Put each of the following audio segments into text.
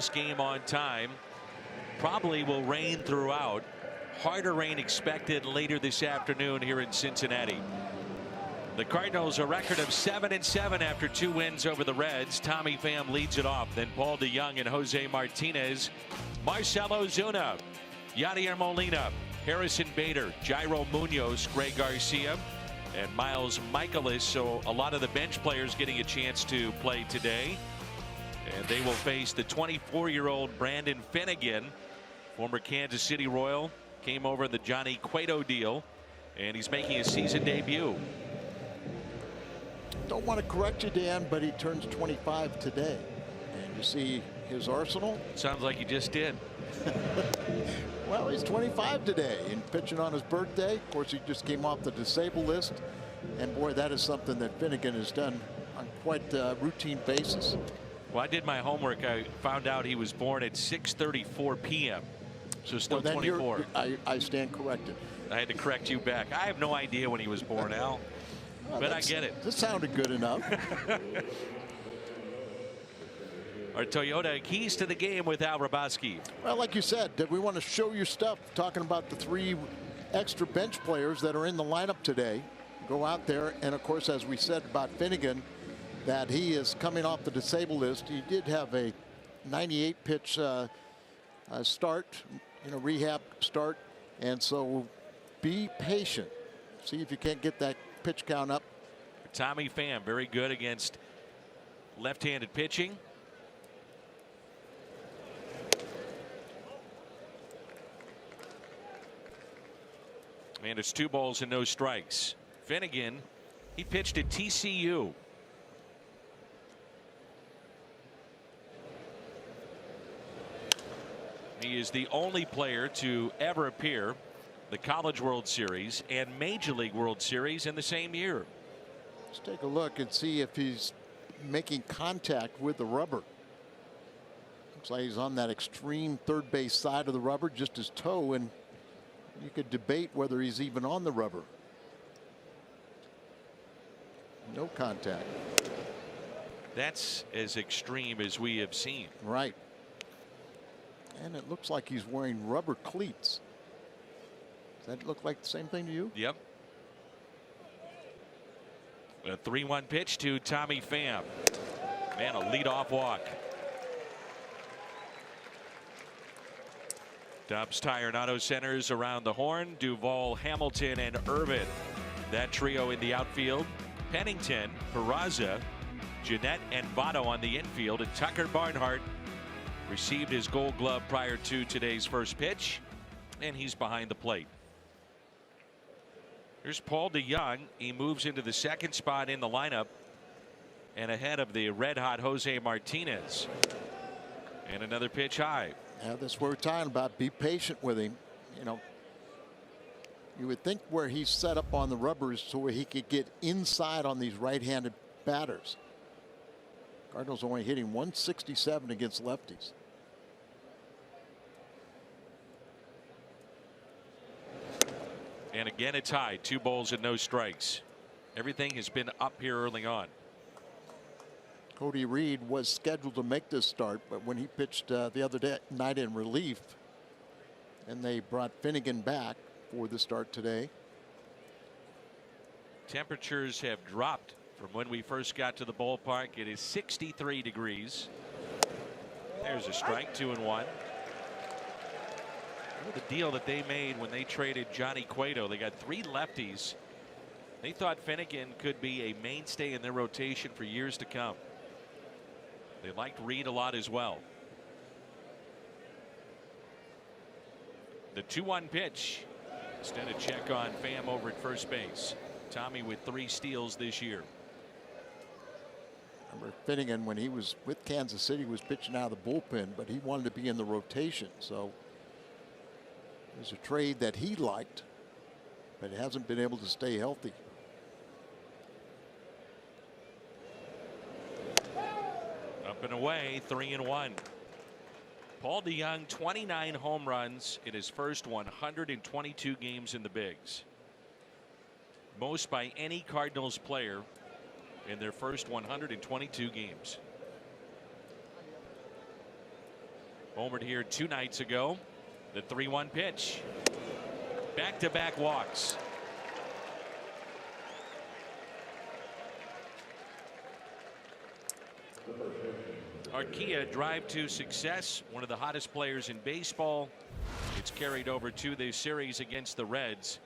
This game on time. Probably will rain throughout. Harder rain expected later this afternoon here in Cincinnati. The Cardinals a record of 7-7 after 2 wins over the Reds. Tommy Pham leads it off. Then Paul DeJong and Jose Martinez. Marcelo Zuna, Yadier Molina, Harrison Bader, Jairo Munoz, Greg Garcia, and Miles Michaelis. So a lot of the bench players getting a chance to play today. And they will face the 24-year-old Brandon Finnegan, former Kansas City Royal, came over the Johnny Cueto deal, and he's making his season debut. Don't want to correct you, Dan, but he turns 25 today. And you see his arsenal. Sounds like he just did. Well, he's 25 today and pitching on his birthday. Of course, he just came off the disabled list. And boy, that is something that Finnegan has done on quite a routine basis. Well, I did my homework. I found out he was born at 6:34 p.m. So still 24. I stand corrected. I had to correct you back. I have no idea when he was born, Al. Well, but I get it. This sounded good enough. Our Toyota keys to the game with Al Raboski. Well, like you said, we want to show you stuff talking about the 3 extra bench players that are in the lineup today. Go out there, and of course, as we said about Finnegan, that he is coming off the disabled list. He did have a 98 pitch start, rehab start, and so be patient. See if you can't get that pitch count up. Tommy Pham very good against left-handed pitching. And it's 2 balls and no strikes. Finnegan, he pitched at TCU. He is the only player to ever appear the College World Series and Major League World Series in the same year. Let's take a look and see if he's making contact with the rubber. Looks like he's on that extreme third base side of the rubber, just his toe, and you could debate whether he's even on the rubber. No contact. That's as extreme as we have seen. Right. And it looks like he's wearing rubber cleats. Does that look like the same thing to you? Yep. A 3-1 pitch to Tommy Pham. Man, a leadoff walk. Dobbs Tire and Auto Centers around the horn. Duvall, Hamilton, and Irvin. That trio in the outfield. Pennington, Peraza, Jeanette, and Votto on the infield. And Tucker Barnhart received his Gold Glove prior to today's first pitch, and he's behind the plate. Here's Paul DeJong. He moves into the second spot in the lineup and ahead of the red-hot Jose Martinez. And another pitch high. Yeah, that's what we're talking about. Be patient with him. You would think where he's set up on the rubbers so he could get inside on these right-handed batters. Cardinals only hitting 167 against lefties. And again, it's high. 2 balls and no strikes. Everything has been up here early on. Cody Reed was scheduled to make this start, but when he pitched the other night in relief, and they brought Finnegan back for the start today. Temperatures have dropped from when we first got to the ballpark. It is 63 degrees. There's a strike. 2-1. The deal that they made when they traded Johnny Cueto. They got 3 lefties. They thought Finnegan could be a mainstay in their rotation for years to come. They liked Reed a lot as well. The 2-1 pitch. Instead of check on Pham over at first base. Tommy with 3 steals this year. Remember Finnegan, when he was with Kansas City, was pitching out of the bullpen, but he wanted to be in the rotation. So it was a trade that he liked, but hasn't been able to stay healthy. Up and away, 3-1. Paul DeJong, 29 home runs in his first 122 games in the bigs. Most by any Cardinals player in their first 122 games. Homered here 2 nights ago. The 3-1 pitch. Back-to-back walks. Arcia drive to success. One of the hottest players in baseball. It's carried over to the series against the Reds.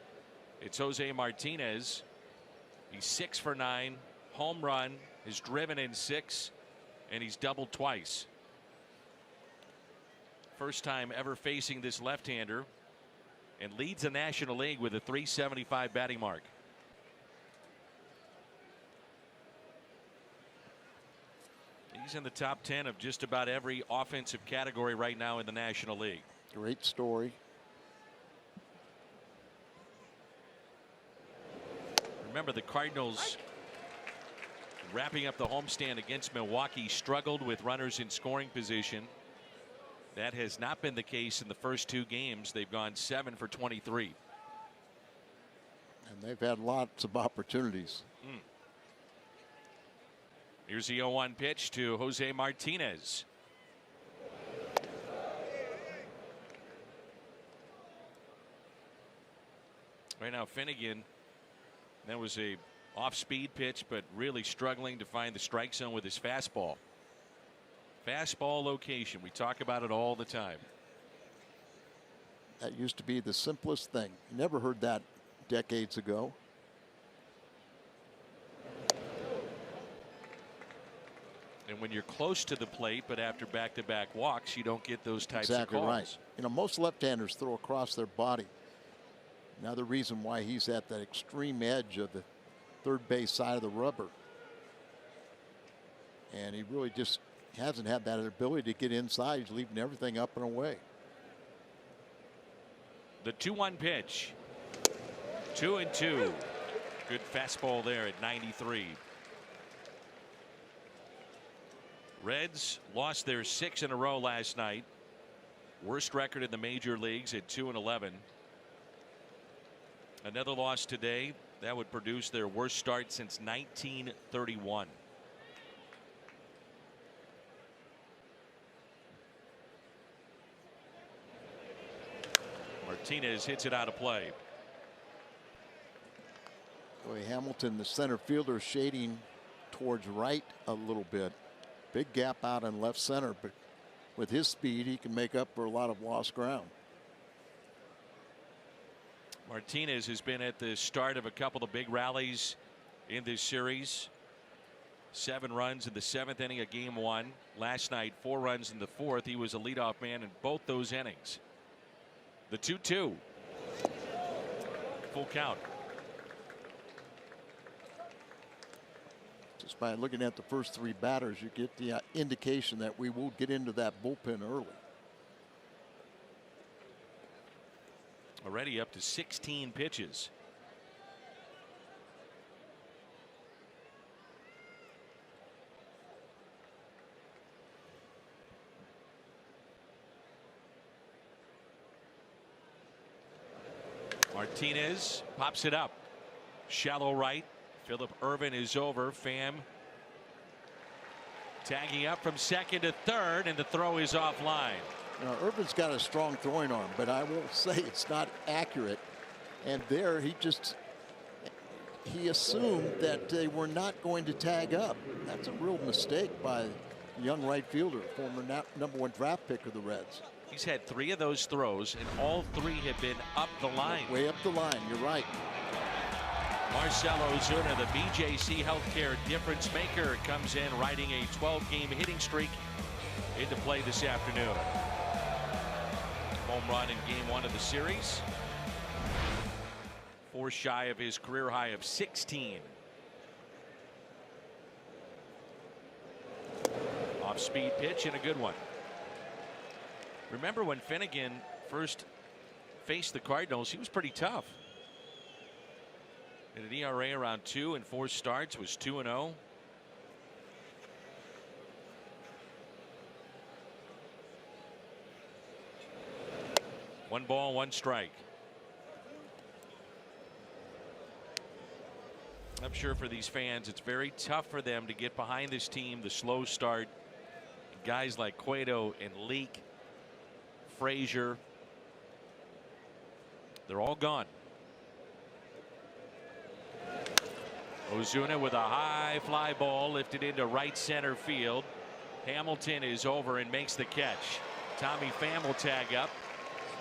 It's Jose Martinez. He's 6 for 9. Home run. Has driven in 6. And he's doubled twice. First time ever facing this left-hander. And leads the National League with a .375 batting mark. He's in the top 10 of just about every offensive category right now in the National League. Great story. Remember, the Cardinals, wrapping up the homestand against Milwaukee, struggled with runners in scoring position. That has not been the case in the first 2 games. They've gone 7 for 23. And they've had lots of opportunities. Here's the 0-1 pitch to Jose Martinez. Right now, Finnegan, that was a off-speed pitch, but really struggling to find the strike zone with his fastball. Fastball location. We talk about it all the time. That used to be the simplest thing. Never heard that decades ago. And when you're close to the plate, but after back-to-back walks, you don't get those types of calls. Exactly right. You know, most left-handers throw across their body. Another reason why he's at that extreme edge of the third base side of the rubber. And he really just hasn't had that ability to get inside. He's leaving everything up and away. The 2-1 pitch. 2-2. Good fastball there at 93. Reds lost their 6 in a row last night. Worst record in the major leagues at 2-11. Another loss today. That would produce their worst start since 1931. Martinez hits it out of play. Boy, Hamilton, the center fielder, shading towards right a little bit. Big gap out in left center, but with his speed, he can make up for a lot of lost ground. Martinez has been at the start of a couple of big rallies in this series. 7 runs in the 7th inning of game 1. Last night, 4 runs in the 4th. He was a leadoff man in both those innings. The 2-2. Full count. Just by looking at the first 3 batters, you get the indication that we will get into that bullpen early. Already up to 16 pitches. Martinez pops it up. Shallow right. Phillip Ervin is over. Pham tagging up from second to third, and the throw is offline. Now, Irvin's got a strong throwing arm, but I will say it's not accurate. And there he assumed that they were not going to tag up. That's a real mistake by the young right fielder, former #1 draft pick of the Reds. He's had 3 of those throws, and all 3 have been up the line. Way up the line, you're right. Marcelo Ozuna, the BJC Healthcare difference maker, comes in riding a 12-game hitting streak into play this afternoon. Home run in game 1 of the series. 4 shy of his career high of 16. Off-speed pitch and a good one. Remember when Finnegan first faced the Cardinals, he was pretty tough. And an ERA around 2 in 4 starts, was 2-0. One ball, 1 strike. I'm sure for these fans, it's very tough for them to get behind this team. The slow start, guys like Cueto and Leake Frazier. They're all gone. Ozuna with a high fly ball lifted into right center field. Hamilton is over and makes the catch. Tommy Pham will tag up.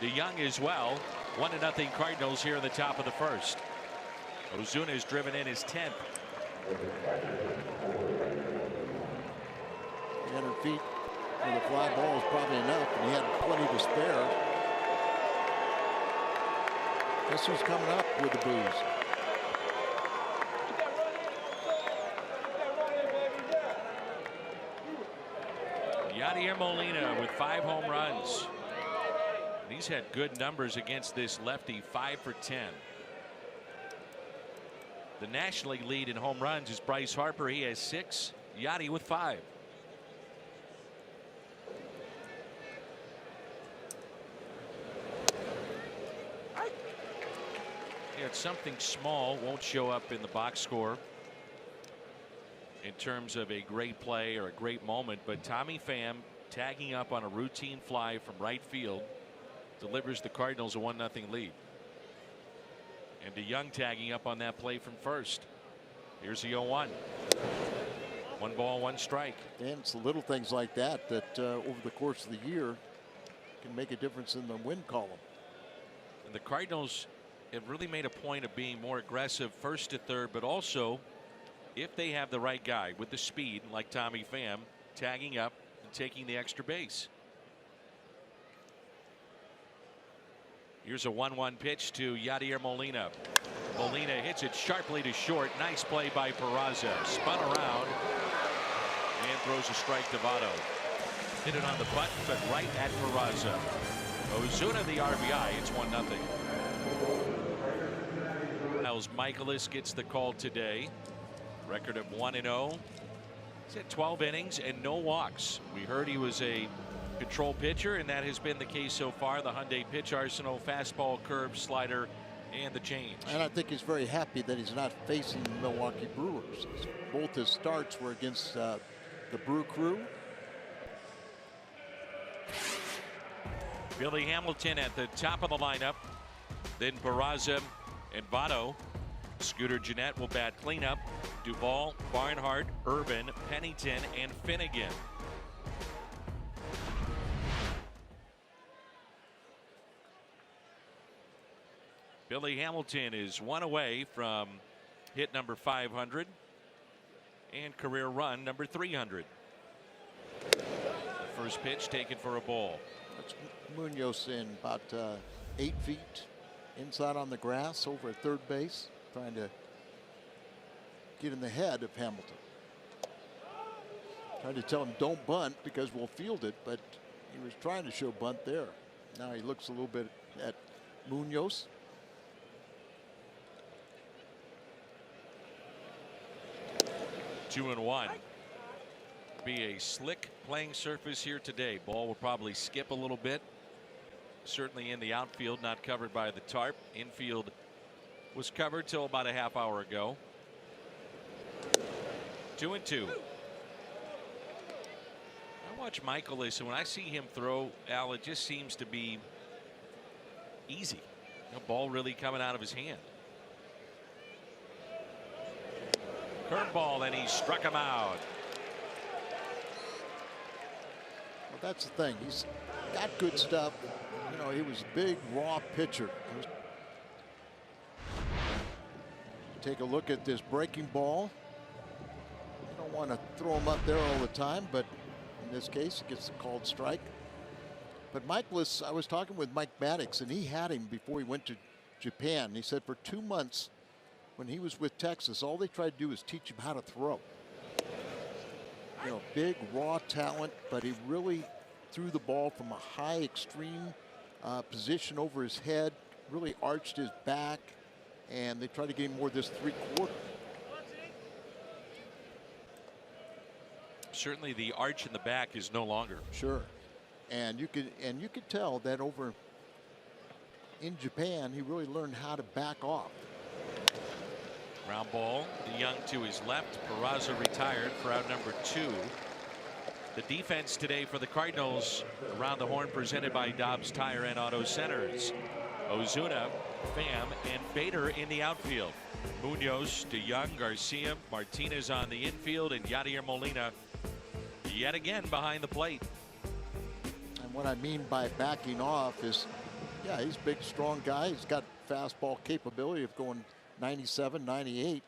DeYoung as well. 1-0 Cardinals here in the top of the first. Ozuna has driven in his 10th. 300 feet for the fly ball is probably enough, and he had plenty to spare. Guess who's coming up with the booze? Yadier Molina with 5 home runs. He's had good numbers against this lefty, 5 for 10. The National League lead in home runs is Bryce Harper. He has 6. Yadi with 5. Yeah, it's something small, won't show up in the box score in terms of a great play or a great moment, but Tommy Pham tagging up on a routine fly from right field delivers the Cardinals a 1-0 lead. And DeYoung tagging up on that play from first. Here's the 0-1. 1 ball, 1 strike. And it's the little things like that that over the course of the year can make a difference in the win column. And the Cardinals have really made a point of being more aggressive first to third, but also if they have the right guy with the speed like Tommy Pham, tagging up and taking the extra base. Here's a 1-1 pitch to Yadier Molina. Molina hits it sharply to short. Nice play by Peraza. Spun around and throws a strike to Votto. Hit it on the button, but right at Peraza. Ozuna the RBI. It's 1-0. Miles Michaelis gets the call today. Record of 1-0. He's had 12 innings and no walks. We heard he was a control pitcher, and that has been the case so far. The Hyundai pitch arsenal, fastball, curve, slider, and the change. And I think he's very happy that he's not facing the Milwaukee Brewers. Both his starts were against the Brew Crew. Billy Hamilton at the top of the lineup. Then Peraza and Votto. Scooter Gennett will bat cleanup. Duvall, Barnhart, Urban, Pennington, and Finnegan. Billy Hamilton is 1 away from hit number 500 and career run number 300. The first pitch taken for a ball. That's Munoz in about 8 feet inside on the grass over at third base, trying to get in the head of Hamilton. Trying to tell him don't bunt because we'll field it, but he was trying to show bunt there. Now he looks a little bit at Munoz. Two and 1. Be a slick playing surface here today. Ball will probably skip a little bit. Certainly in the outfield, not covered by the tarp. Infield was covered till about a half hour ago. 2-2. I watch Michaelis, and when I see him throw, Al, it just seems to be easy. No ball really coming out of his hand. Curveball, and he struck him out. Well, that's the thing. He's got good stuff. You know, he was a big, raw pitcher. Take a look at this breaking ball. You don't want to throw him up there all the time, but in this case, he gets the called strike. But Michaelis, I was talking with Mike Maddox, and he had him before he went to Japan. He said for 2 months, when he was with Texas, all they tried to do was teach him how to throw. You know, big, raw talent, but he really threw the ball from a high, extreme position over his head, really arched his back, and they tried to get him more this 3/4. Certainly the arch in the back is no longer. Sure. And you could tell that over in Japan, he really learned how to back off. Ground ball. DeYoung to his left. Peraza retired for out number 2. The defense today for the Cardinals around the horn presented by Dobbs Tire and Auto Centers. Ozuna, Pham, and Bader in the outfield. Munoz, DeYoung, Garcia, Martinez on the infield, and Yadier Molina yet again behind the plate. And what I mean by backing off is, yeah, he's a big, strong guy. He's got fastball capability of going 97, 98.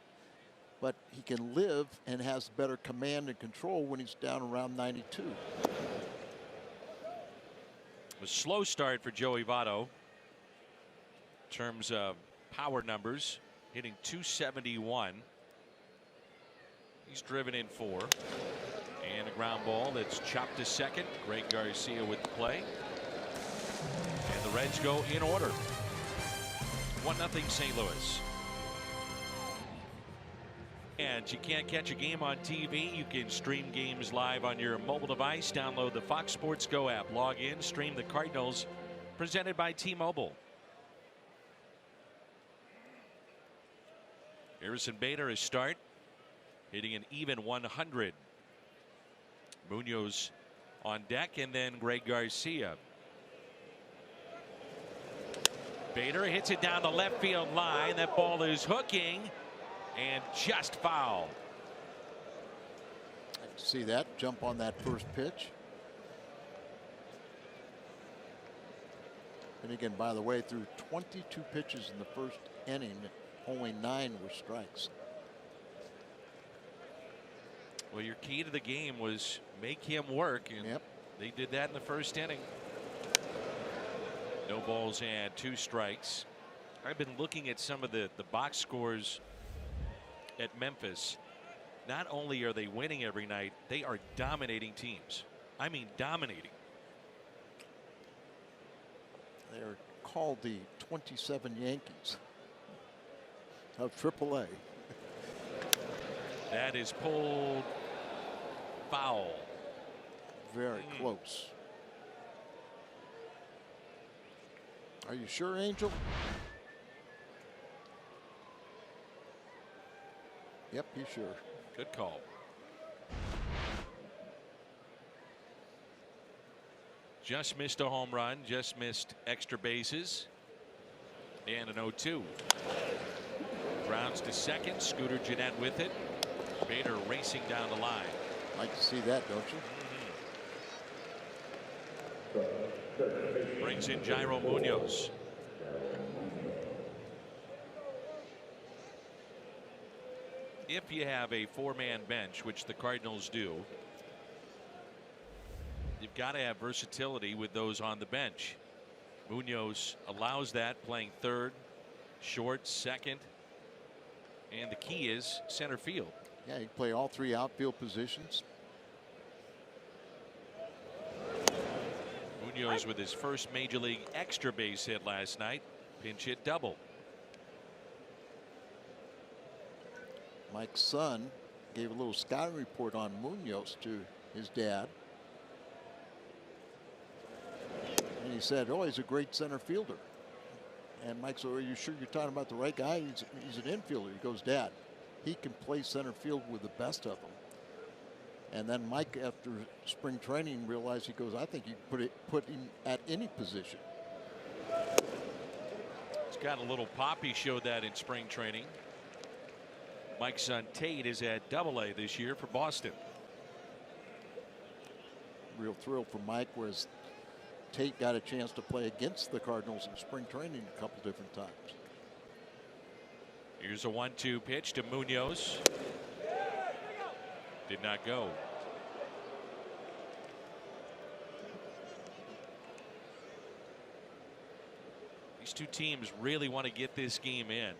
But he can live and has better command and control when he's down around 92. A slow start for Joey Votto in terms of power numbers, hitting 271. He's driven in 4. And a ground ball that's chopped to second. Greg Garcia with the play. And the Reds go in order. 1-0 St. Louis. And you can't catch a game on TV. You can stream games live on your mobile device. Download the Fox Sports Go app. Log in, stream the Cardinals, presented by T-Mobile. Harrison Bader is start, hitting an even 100. Munoz on deck, and then Greg Garcia. Bader hits it down the left field line. That ball is hooking and just foul. I can see that jump on that first pitch. And again, by the way, through 22 pitches in the first inning, only 9 were strikes. Well, your key to the game was make him work, and they did that in the first inning. No balls and 2 strikes. I've been looking at some of the box scores at Memphis. Not only are they winning every night, they are dominating teams. I mean, dominating. They're called the 27 Yankees of AAA. That is pulled foul. Very close. Are you sure, Angel? Yep, he's sure. Good call. Just missed a home run, just missed extra bases. And an 0-2. Grounds to second. Scooter Gennett with it. Bader racing down the line. Like to see that, don't you? Brings in Jairo Munoz. If you have a 4-man bench, which the Cardinals do, you've got to have versatility with those on the bench. Munoz allows that, playing third, short, second, and the key is center field. Yeah, he can play all 3 outfield positions. Munoz with his first major league extra base hit last night. Pinch hit double. Mike's son gave a little scouting report on Munoz to his dad. And he said, oh, he's a great center fielder. And Mike said, are you sure you're talking about the right guy? He's an infielder. He goes, Dad, he can play center field with the best of them. And then Mike, after spring training, realized, he goes, I think you put him at any position. He's got a little pop. He showed that in spring training. Mike's son Tate is at AA this year for Boston. Real thrill for Mike, whereas Tate got a chance to play against the Cardinals in spring training a couple different times. Here's a 1-2 pitch to Munoz. Did not go. These two teams really want to get this game in,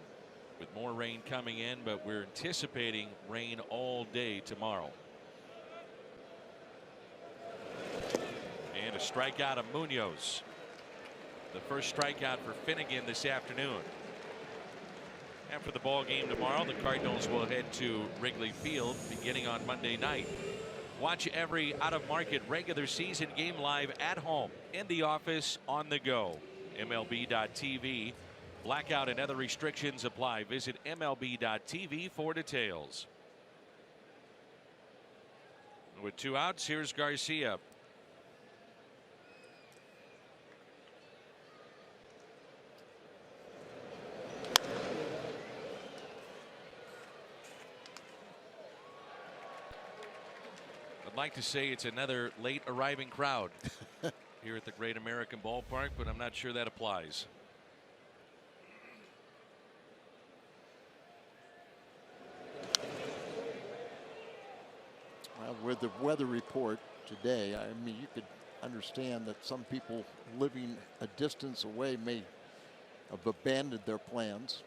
with more rain coming in, but we're anticipating rain all day tomorrow. And a strikeout of Munoz. The first strikeout for Finnegan this afternoon. After the ball game tomorrow, the Cardinals will head to Wrigley Field beginning on Monday night. Watch every out-of-market regular season game live at home, in the office, on the go. MLB.tv. Blackout and other restrictions apply. Visit MLB.tv for details. With 2 outs, here's Garcia. I'd like to say it's another late arriving crowd here at the Great American Ballpark, but I'm not sure that applies. Well, with the weather report today, I mean, you could understand that some people living a distance away may have abandoned their plans.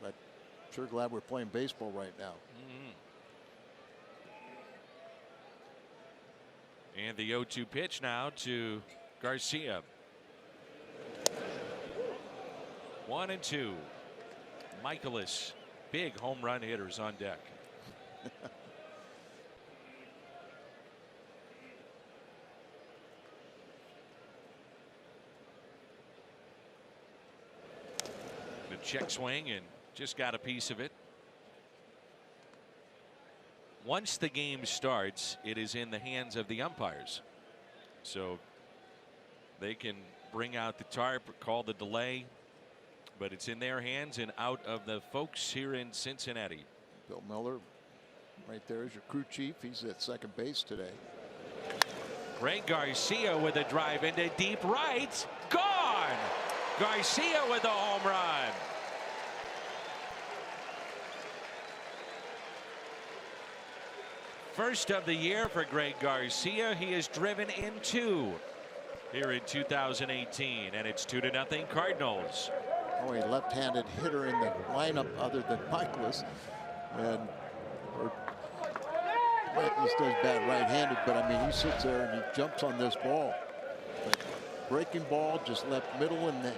But sure glad we're playing baseball right now. And the 0-2 pitch now to Garcia. 1-2. Michaelis, big home run hitters on deck. The check swing and just got a piece of it. Once the game starts, it is in the hands of the umpires. So they can bring out the tarp, call the delay, but it's in their hands and out of the folks here in Cincinnati. Bill Miller, right there is your crew chief. He's at second base today. Greg Garcia with a drive into deep right. Gone! Garcia with a home run. First of the year for Greg Garcia. He has driven in 2 here in 2018, and it's 2-0 Cardinals. Oh, a left-handed hitter in the lineup other than Michaelis, and Michaelis does bad right-handed, but I mean, he sits there and he jumps on this ball. But breaking ball just left middle in the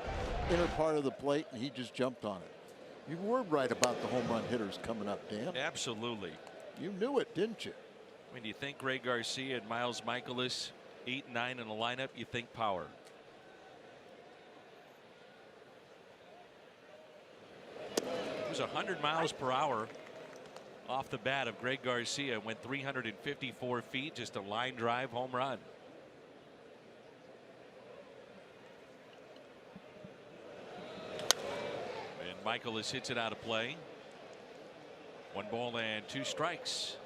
inner part of the plate, and he just jumped on it. You were right about the home run hitters coming up, Dan. Absolutely. You knew it, didn't you? I mean, you think Greg Garcia and Miles Michaelis 8 and 9 in the lineup, you think power. It was 100 miles per hour off the bat of Greg Garcia. Went 354 feet, just a line drive home run. And Michaelis hits it out of play. 1 ball and 2 strikes.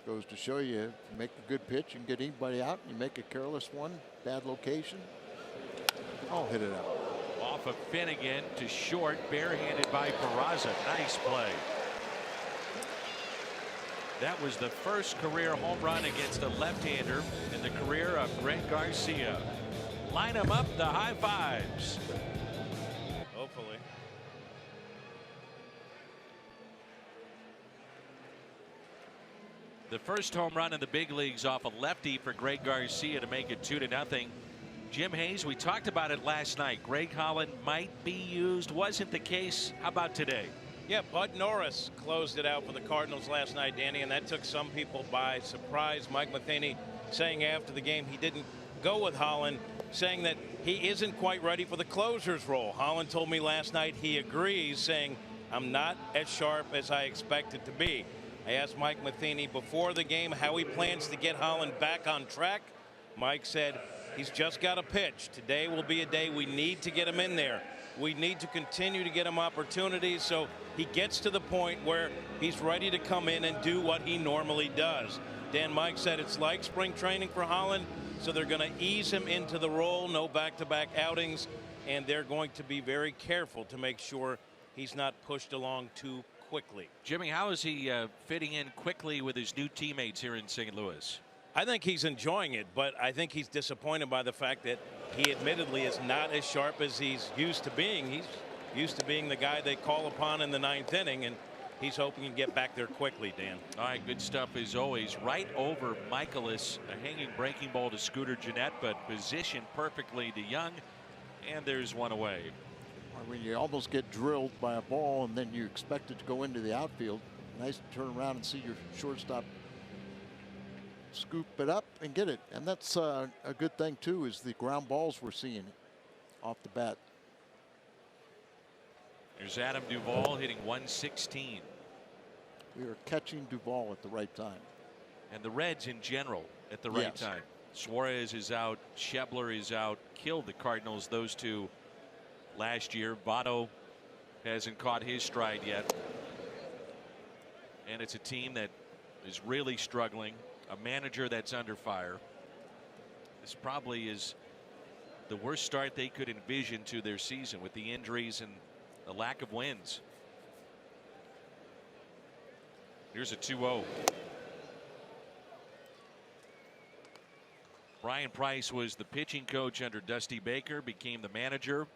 Goes to show you, if you make a good pitch and get anybody out, you make a careless one, bad location, I'll hit it out. Off of Finnegan to short, barehanded by Peraza. Nice play. That was the first career home run against a left-hander in the career of Greg Garcia. Line them up, the high fives. Hopefully. The first home run in the big leagues off a lefty for Greg Garcia to make it 2-0. Jim Hayes, we talked about it last night. Greg Holland might be used. Wasn't the case. How about today? Yeah, Bud Norris closed it out for the Cardinals last night, Danny, and that took some people by surprise. Mike Matheny saying after the game he didn't go with Holland, saying that he isn't quite ready for the closer's role. Holland told me last night he agrees, saying, I'm not as sharp as I expected to be. I asked Mike Matheny before the game how he plans to get Holland back on track. Mike said he's just got a pitch. Today will be a day we need to get him in there. We need to continue to get him opportunities so he gets to the point where he's ready to come in and do what he normally does. Dan, Mike said it's like spring training for Holland, so they're going to ease him into the role, no back-to-back outings, and they're going to be very careful to make sure he's not pushed along too quickly. Jimmy, how is he fitting in quickly with his new teammates here in St. Louis? I think he's enjoying it, but I think he's disappointed by the fact that he admittedly is not as sharp as he's used to being. He's used to being the guy they call upon in the 9th inning, and he's hoping to get back there quickly, Dan. All right, good stuff as always. Right over Michaelis, a hanging breaking ball to Scooter Gennett, but positioned perfectly to Young, and there's one away. When you almost get drilled by a ball and then you expect it to go into the outfield, nice to turn around and see your shortstop scoop it up and get it. And that's a good thing too, is the ground balls we're seeing off the bat. There's Adam Duvall hitting 116. We are catching Duvall at the right time. And the Reds in general at the right time. Suarez is out. Schebler is out. Killed the Cardinals, those two, last year. Votto hasn't caught his stride yet. And it's a team that is really struggling. A manager that's under fire. This probably is the worst start they could envision to their season with the injuries and the lack of wins. Here's a 2-0. Brian Price was the pitching coach under Dusty Baker, became the manager.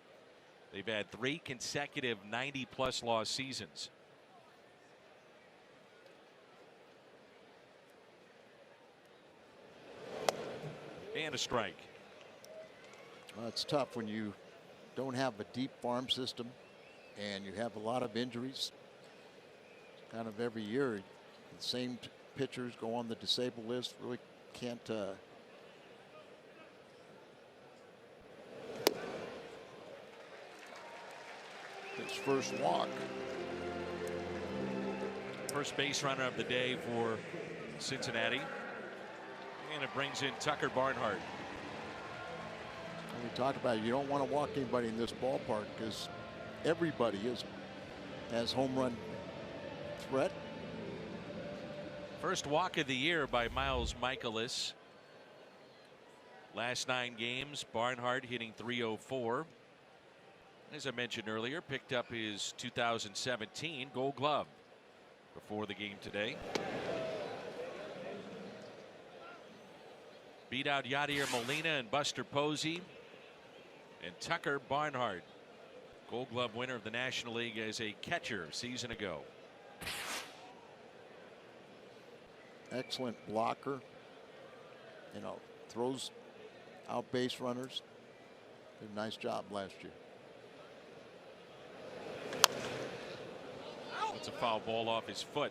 They've had 3 consecutive 90-plus loss seasons. And a strike. Well, it's tough when you don't have a deep farm system and you have a lot of injuries. Kind of every year, the same pitchers go on the disabled list. Really can't. His first walk. First base runner of the day for Cincinnati. And it brings in Tucker Barnhart. We talked about it. You don't want to walk anybody in this ballpark because everybody has home run threat. First walk of the year by Miles Michaelis. Last 9 games, Barnhart hitting .304. As I mentioned earlier, picked up his 2017 Gold Glove before the game today. Beat out Yadier Molina and Buster Posey. And Tucker Barnhart, Gold Glove winner of the National League as a catcher a season ago. Excellent blocker. You know, throws out base runners. Did a nice job last year. That's a foul ball off his foot.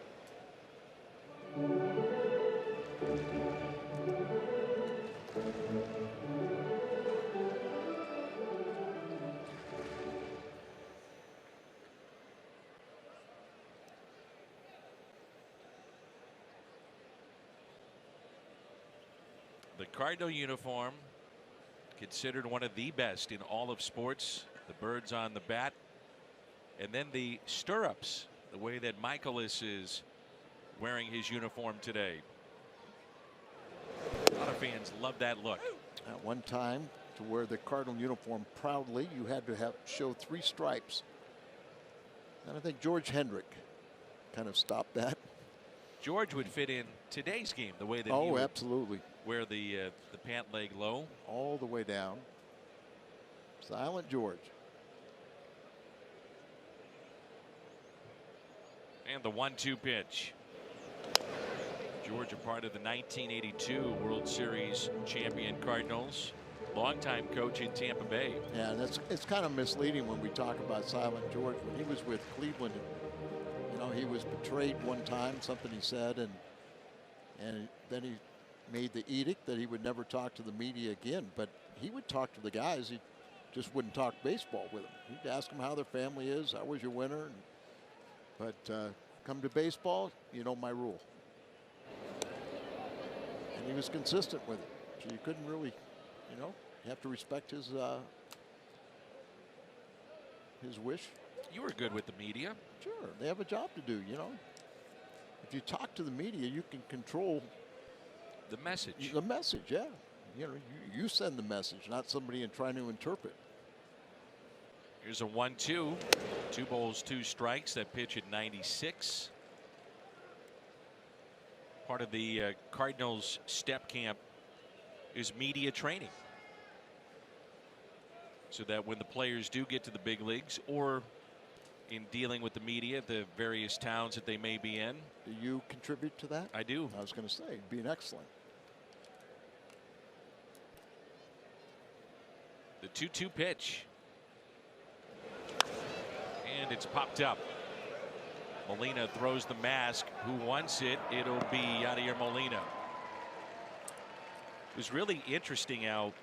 The Cardinal uniform, considered one of the best in all of sports. The birds on the bat. And then the stirrups, the way that Michaelis is wearing his uniform today. A lot of fans love that look. At one time, to wear the Cardinal uniform proudly, you had to show 3 stripes. And I think George Hendrick kind of stopped that. George would fit in today's game the way that he would absolutely wear the pant leg low. All the way down. Silent George. And the 1-2 pitch. George, a part of the 1982 World Series champion Cardinals. Longtime coach in Tampa Bay. Yeah, and it's kind of misleading when we talk about Silent George. When he was with Cleveland, you know, he was betrayed one time, something he said, and then he made the edict that he would never talk to the media again. But he would talk to the guys. He just wouldn't talk baseball with them. He'd ask them how their family is, how was your winter, but come to baseball, you know my rule. And he was consistent with it. So you couldn't really, you know, you have to respect his wish. You were good with the media. Sure, they have a job to do, you know. If you talk to the media, you can control the message. The message, yeah. You know, you send the message, not somebody in trying to interpret. Here's a 1-2. 2 balls, 2 strikes. That pitch at 96. Part of the Cardinals step camp is media training. So that when the players do get to the big leagues or in dealing with the media, the various towns that they may be in. Do you contribute to that? I do. I was going to say, it'd be an excellent. The 2-2 pitch. And it's popped up. Molina throws the mask. Who wants it? It'll be Yadier Molina. It was really interesting how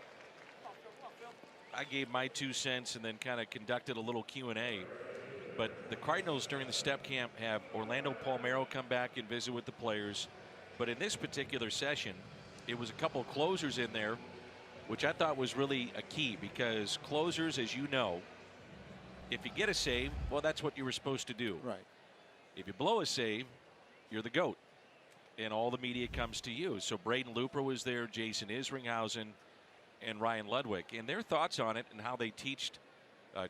I gave my 2 cents and then kind of conducted a little Q&A. But the Cardinals during the step camp have Orlando Palmeiro come back and visit with the players. But in this particular session, it was a couple of closers in there, which I thought was really a key, because closers, as you know, if you get a save, well, that's what you were supposed to do. Right. If you blow a save, you're the GOAT, and all the media comes to you. So Braden Looper was there, Jason Isringhausen, and Ryan Ludwig, and their thoughts on it and how they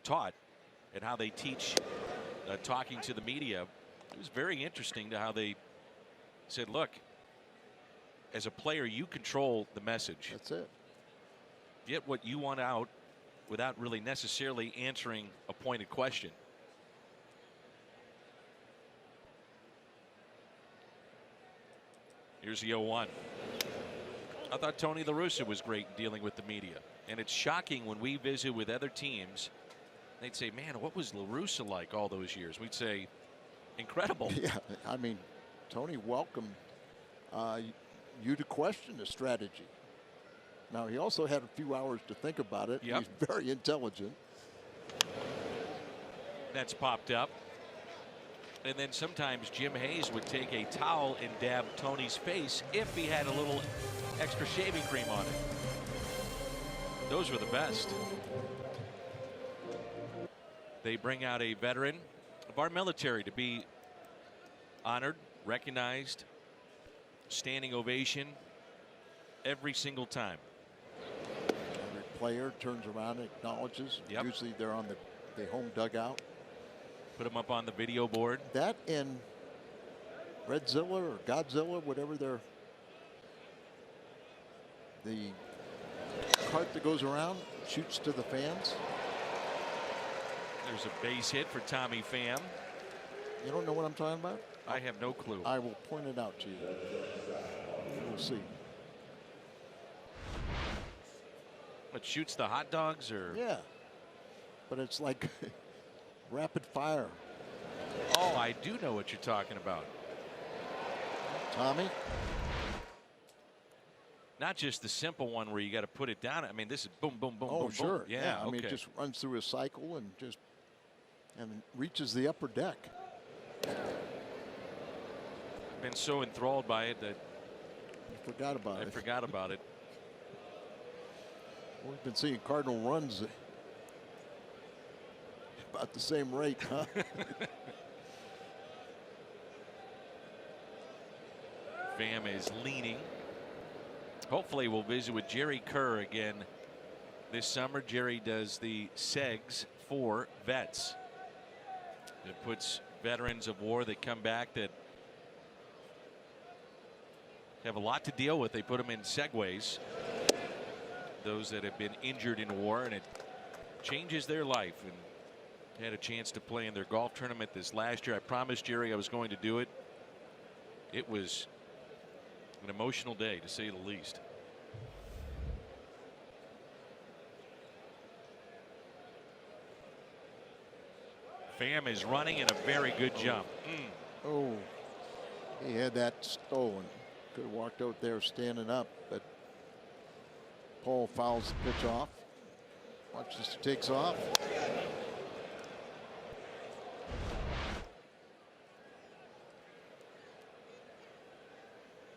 taught and how they teach talking to the media. It was very interesting to how they said, look, as a player, you control the message. That's it. Get what you want out without really necessarily answering a pointed question. Here's the 0-1. I thought Tony La Russa was great in dealing with the media. And it's shocking when we visit with other teams, they'd say, man, what was La Russa like all those years? We'd say, incredible. Yeah, I mean, Tony welcomed you to question the strategy. Now, he also had a few hours to think about it. Yep. He's very intelligent. That's popped up. And then sometimes Jim Hayes would take a towel and dab Tony's face if he had a little extra shaving cream on it. Those were the best. They bring out a veteran of our military to be honored, recognized, standing ovation every single time. Every player turns around and acknowledges. Yep. Usually they're on the home dugout. Put them up on the video board. That and Redzilla or Godzilla, whatever the cart that goes around, shoots to the fans. There's a base hit for Tommy Pham. You don't know what I'm talking about? I have no clue. I will point it out to you. We'll see. What, shoots the hot dogs, or? Yeah, but it's like rapid fire. Oh, I do know what you're talking about. Tommy? Not just the simple one where you got to put it down. I mean, this is boom, boom, boom, Oh, boom, sure. boom. Yeah, I mean, okay. it just runs through a cycle and reaches the upper deck. Been so enthralled by it that I forgot about I it. forgot about it. We've been seeing Cardinal runs about the same rate, huh? Pham is leaning. Hopefully we'll visit with Jerry Kerr again this summer. Jerry does the SEGs for vets. It puts veterans of war that come back that have a lot to deal with. They put them in segways. Those that have been injured in war, and it changes their life. And had a chance to play in their golf tournament this last year. I promised Jerry I was going to do it. It was an emotional day, to say the least. Pham is running in a very good jump. Oh, he had that stolen. Could have walked out there standing up, but Paul fouls the pitch off. Watch this, takes off.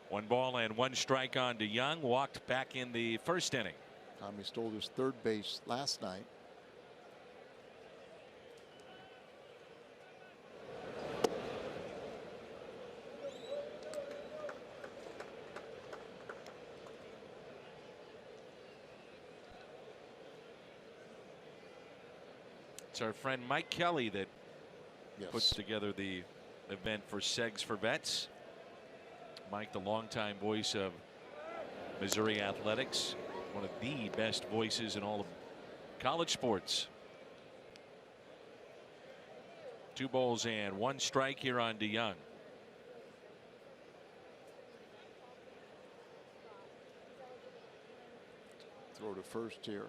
One ball and one strike on DeYoung. Walked back in the first inning. Tommy stole his third base last night. It's our friend Mike Kelly that Yes. puts together the event for SEGs for Vets. Mike, the longtime voice of Missouri athletics, one of the best voices in all of college sports. 2 balls and 1 strike here on DeYoung. Throw to first here.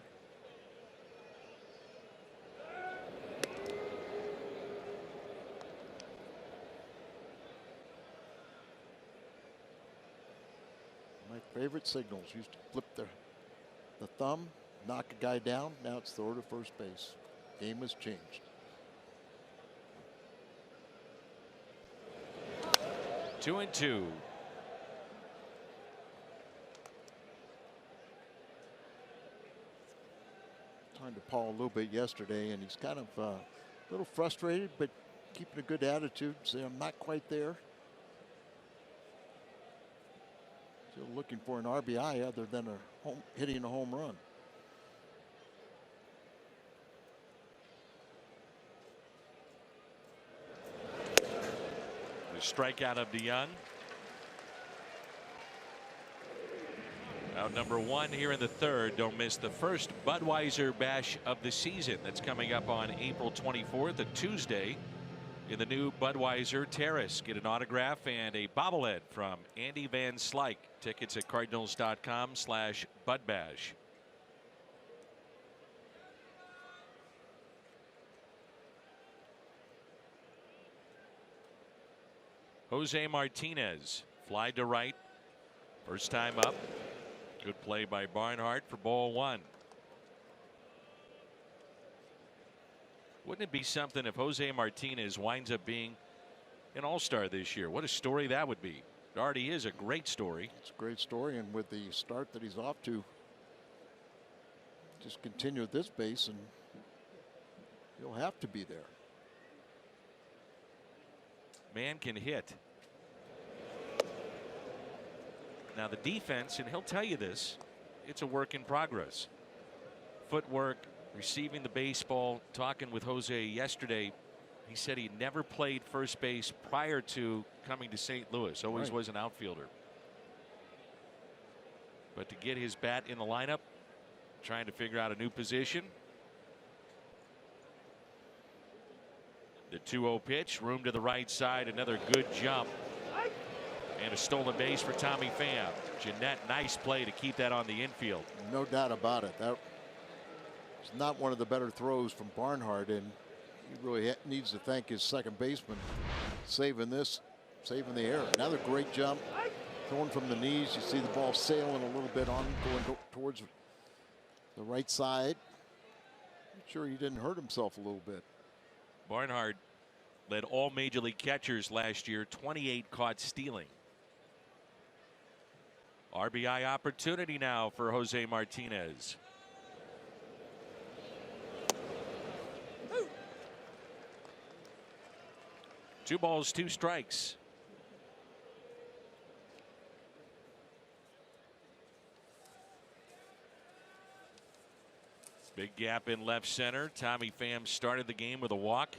My favorite signals used to flip the thumb, knock a guy down. Now it's throw to first base. Game has changed. 2-2. Talking to Paul a little bit yesterday, and he's kind of a little frustrated, but keeping a good attitude. Saying, I'm not quite there. Still looking for an RBI other than hitting a home run. The strikeout of DeYoung. Out number 1 here in the third. Don't miss the first Budweiser Bash of the season. That's coming up on April 24th, a Tuesday, in the new Budweiser Terrace. Get an autograph and a bobblehead from Andy Van Slyke. Tickets at cardinals.com/budbash. Jose Martinez, fly to right. First time up. Good play by Barnhart for ball 1. Wouldn't it be something if Jose Martinez winds up being an all-star this year? What a story that would be. It already is a great story. It's a great story, and with the start that he's off to, just continue at this pace and he'll have to be there. Man can hit. Now the defense, and he'll tell you this, it's a work in progress. Footwork, receiving the baseball. Talking with Jose yesterday, he said he never played first base prior to coming to St. Louis. Always was an outfielder. But to get his bat in the lineup, trying to figure out a new position. The 2-0 pitch, room to the right side, another good jump. And a stolen base for Tommy Pham. Jeanette, nice play to keep that on the infield. No doubt about it. That was not one of the better throws from Barnhart, and he really needs to thank his second baseman saving the error. Another great jump, throwing from the knees. You see the ball sailing a little bit on, going towards the right side. I'm sure he didn't hurt himself a little bit. Barnhart led all major league catchers last year, 28 caught stealing. RBI opportunity now for Jose Martinez. Two balls, 2 strikes. Big gap in left center. Tommy Pham started the game with a walk.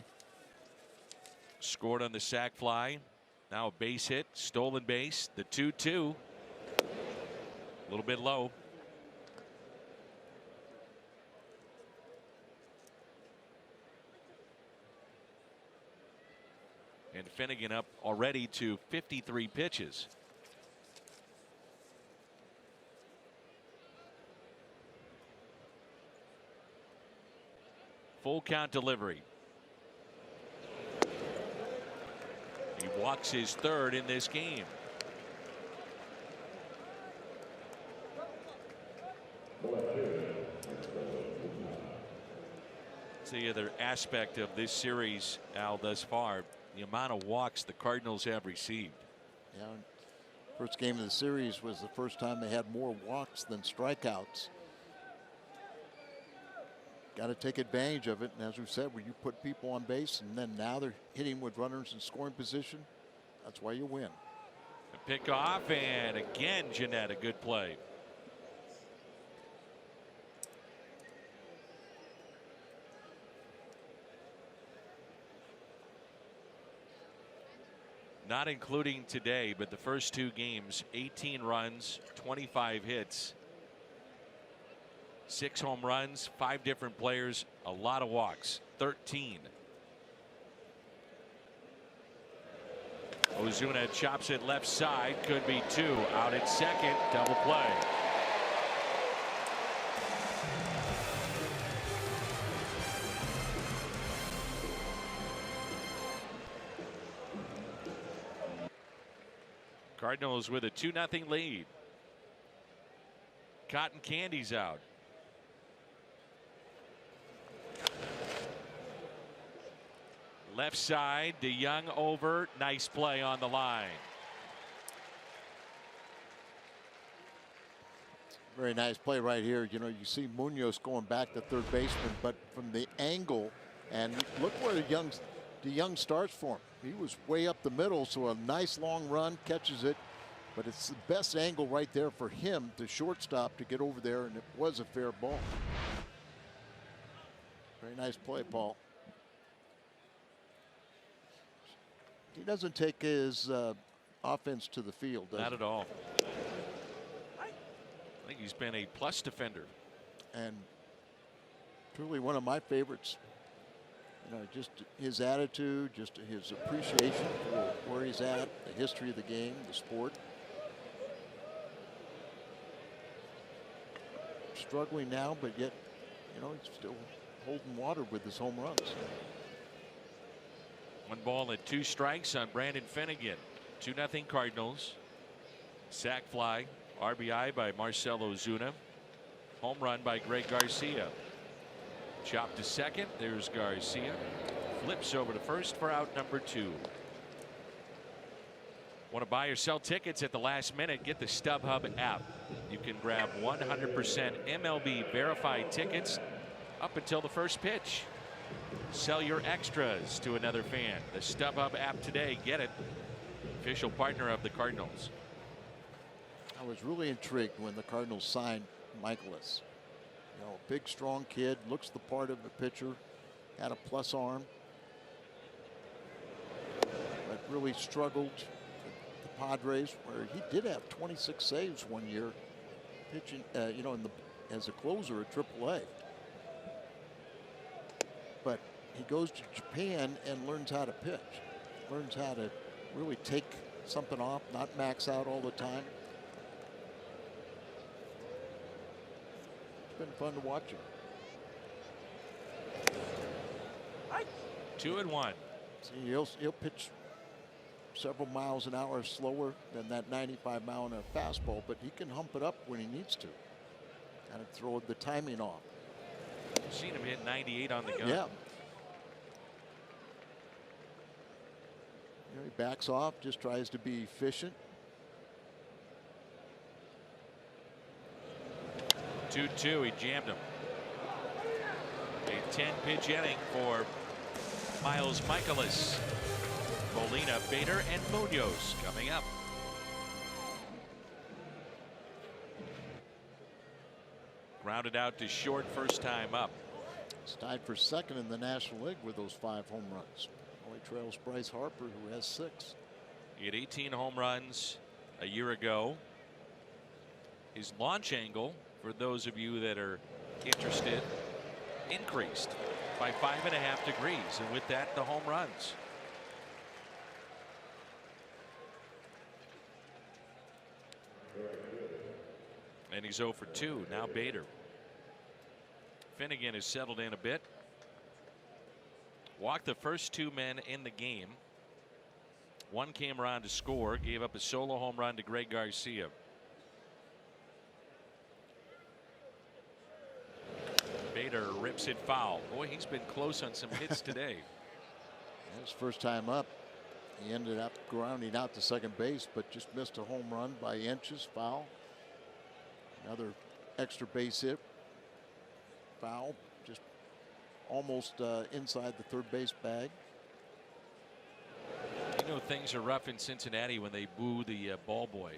Scored on the sac fly. Now a base hit, stolen base, the 2-2. A little bit low. And Finnegan up already to 53 pitches. Full count delivery. He walks his third in this game. It's the other aspect of this series, Al, thus far, the amount of walks the Cardinals have received. Yeah, first game of the series was the first time they had more walks than strikeouts. Got to take advantage of it, and as we said, when you put people on base, and then now they're hitting with runners in scoring position, that's why you win. A pick off, and again, Jeanette, a good play. Not including today, but the first 2 games, 18 runs, 25 hits, 6 home runs, 5 different players, a lot of walks, 13. Ozuna chops it left side, could be 2. Out at second, double play. Cardinals with a 2-0 lead. Cotton Candy's out. Left side, DeYoung over. Nice play on the line. Very nice play right here. You know, you see Munoz going back to third baseman, but from the angle, and look where the young starts for him. He was way up the middle, so a nice long run, catches it, but it's the best angle right there for him, the shortstop, to get over there, and it was a fair ball. Very nice play, Paul. He doesn't take his offense to the field, does he? Not at all. I think he's been a plus defender. And truly one of my favorites. You know, just his attitude, just his appreciation for where he's at, the history of the game, the sport. Struggling now, but yet, you know, he's still holding water with his home runs. 1 ball and 2 strikes on Brandon Finnegan. 2-0 Cardinals. Sac fly. RBI by Marcell Ozuna. Home run by Greg Garcia. Chop to second. There's Garcia. Flips over to first for out number 2. Want to buy or sell tickets at the last minute? Get the StubHub app. You can grab 100% MLB verified tickets up until the first pitch. Sell your extras to another fan. The StubHub app today. Get it. Official partner of the Cardinals. I was really intrigued when the Cardinals signed Michaelis. You know, a big, strong kid, looks the part of a pitcher, had a plus arm, but really struggled with the Padres, where he did have 26 saves one year, pitching, you know, as a closer at AAA. But he goes to Japan and learns how to pitch, learns how to really take something off, not max out all the time. Been fun to watch him. 2-1. See, he'll pitch several miles an hour slower than that 95-mile-an-hour fastball, but he can hump it up when he needs to. Kind of throw the timing off. Seen him hit 98 on the gun. Yeah. You know, he backs off, just tries to be efficient. 2-2. He jammed him. A 10-pitch inning for Miles Michaelis. Molina, Bader, and Munoz coming up. Grounded out to short first time up. He's tied for second in the National League with those 5 home runs. Only trails Bryce Harper, who has 6. He had 18 home runs a year ago. His launch angle, for those of you that are interested, increased by 5.5 degrees, and with that, the home runs. And he's 0 for 2. Now Bader. Finnegan has settled in a bit. Walked the first 2 men in the game. One came around to score, gave up a solo home run to Greg Garcia. Bader rips it foul. Boy, he's been close on some hits today. His first time up, he ended up grounding out to second base, but just missed a home run by inches. Foul. Another extra base hit. Foul. Just almost inside the third base bag. You know things are rough in Cincinnati when they boo the ball boy.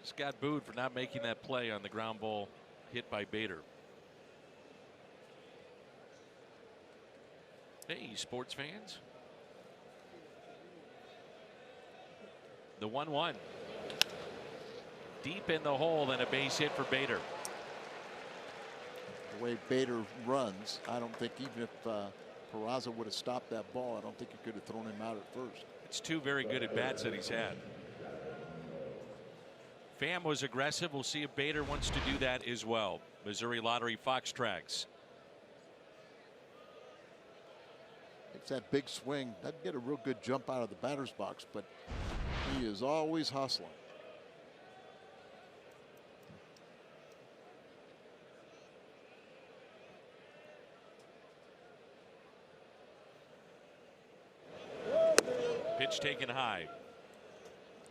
Just got booed for not making that play on the ground ball hit by Bader. Hey, sports fans. The 1-1. Deep in the hole and a base hit for Bader. The way Bader runs, I don't think even if Peraza would have stopped that ball, I don't think he could have thrown him out at first. It's 2 very good at bats that he's had. Pham was aggressive. We'll see if Bader wants to do that as well. Missouri Lottery Fox Tracks. It's that big swing. Doesn't get a real good jump out of the batter's box, but he is always hustling. Pitch taken high.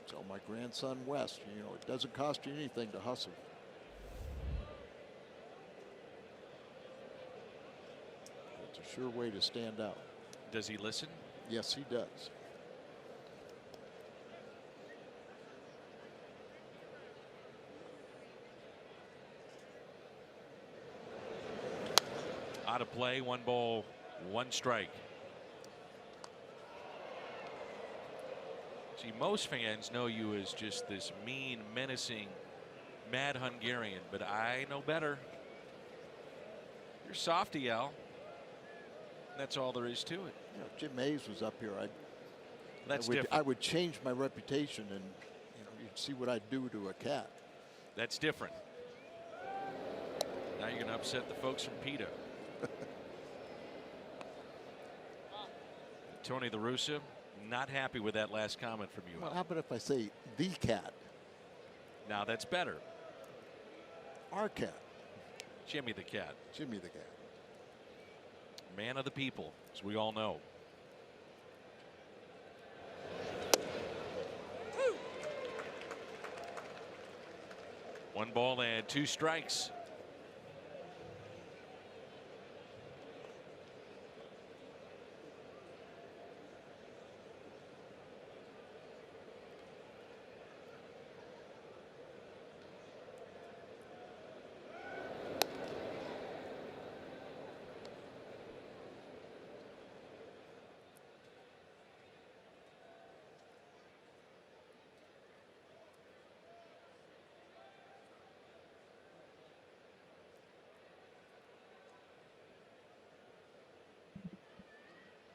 Tell my grandson Wes, you know, it doesn't cost you anything to hustle. It's a sure way to stand out. Does he listen? Yes, he does. Out of play, 1 ball, 1 strike. See, most fans know you as just this mean, menacing, mad Hungarian, but I know better. You're softy, Al. That's all there is to it. You know, if Jim Hayes was up here, I would change my reputation, and you know, you'd see what I'd do to a cat. That's different. Now you're going to upset the folks from PETA. Tony La Russa, not happy with that last comment from you. Well, how about if I say the cat? Now that's better. Our cat. Jimmy the cat. Jimmy the cat. Man of the people, as we all know. Woo. 1 ball and 2 strikes.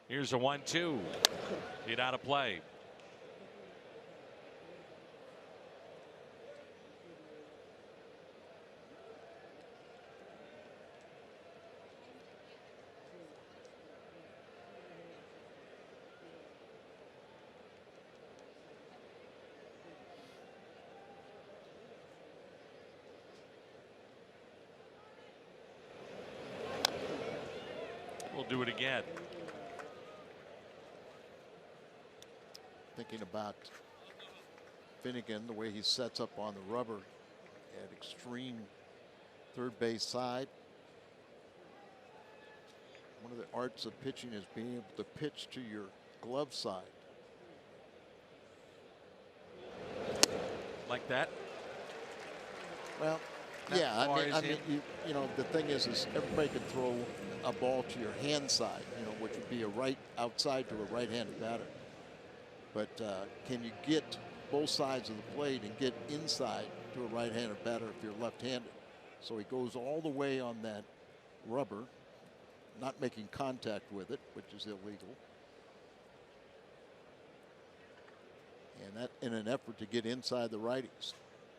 Here's a 1-2. Hit out of play. We'll do it again. Thinking about Finnegan, the way he sets up on the rubber at extreme third base side. One of the arts of pitching is being able to pitch to your glove side. Like that? Well, Not yeah, far I as mean, you know, the thing is everybody can throw a ball to your hand side, you know, which would be a right outside to a right-handed batter. But can you get both sides of the plate and get inside to a right-handed batter if you're left-handed? So he goes all the way on that rubber, not making contact with it, which is illegal. And that in an effort to get inside the righties.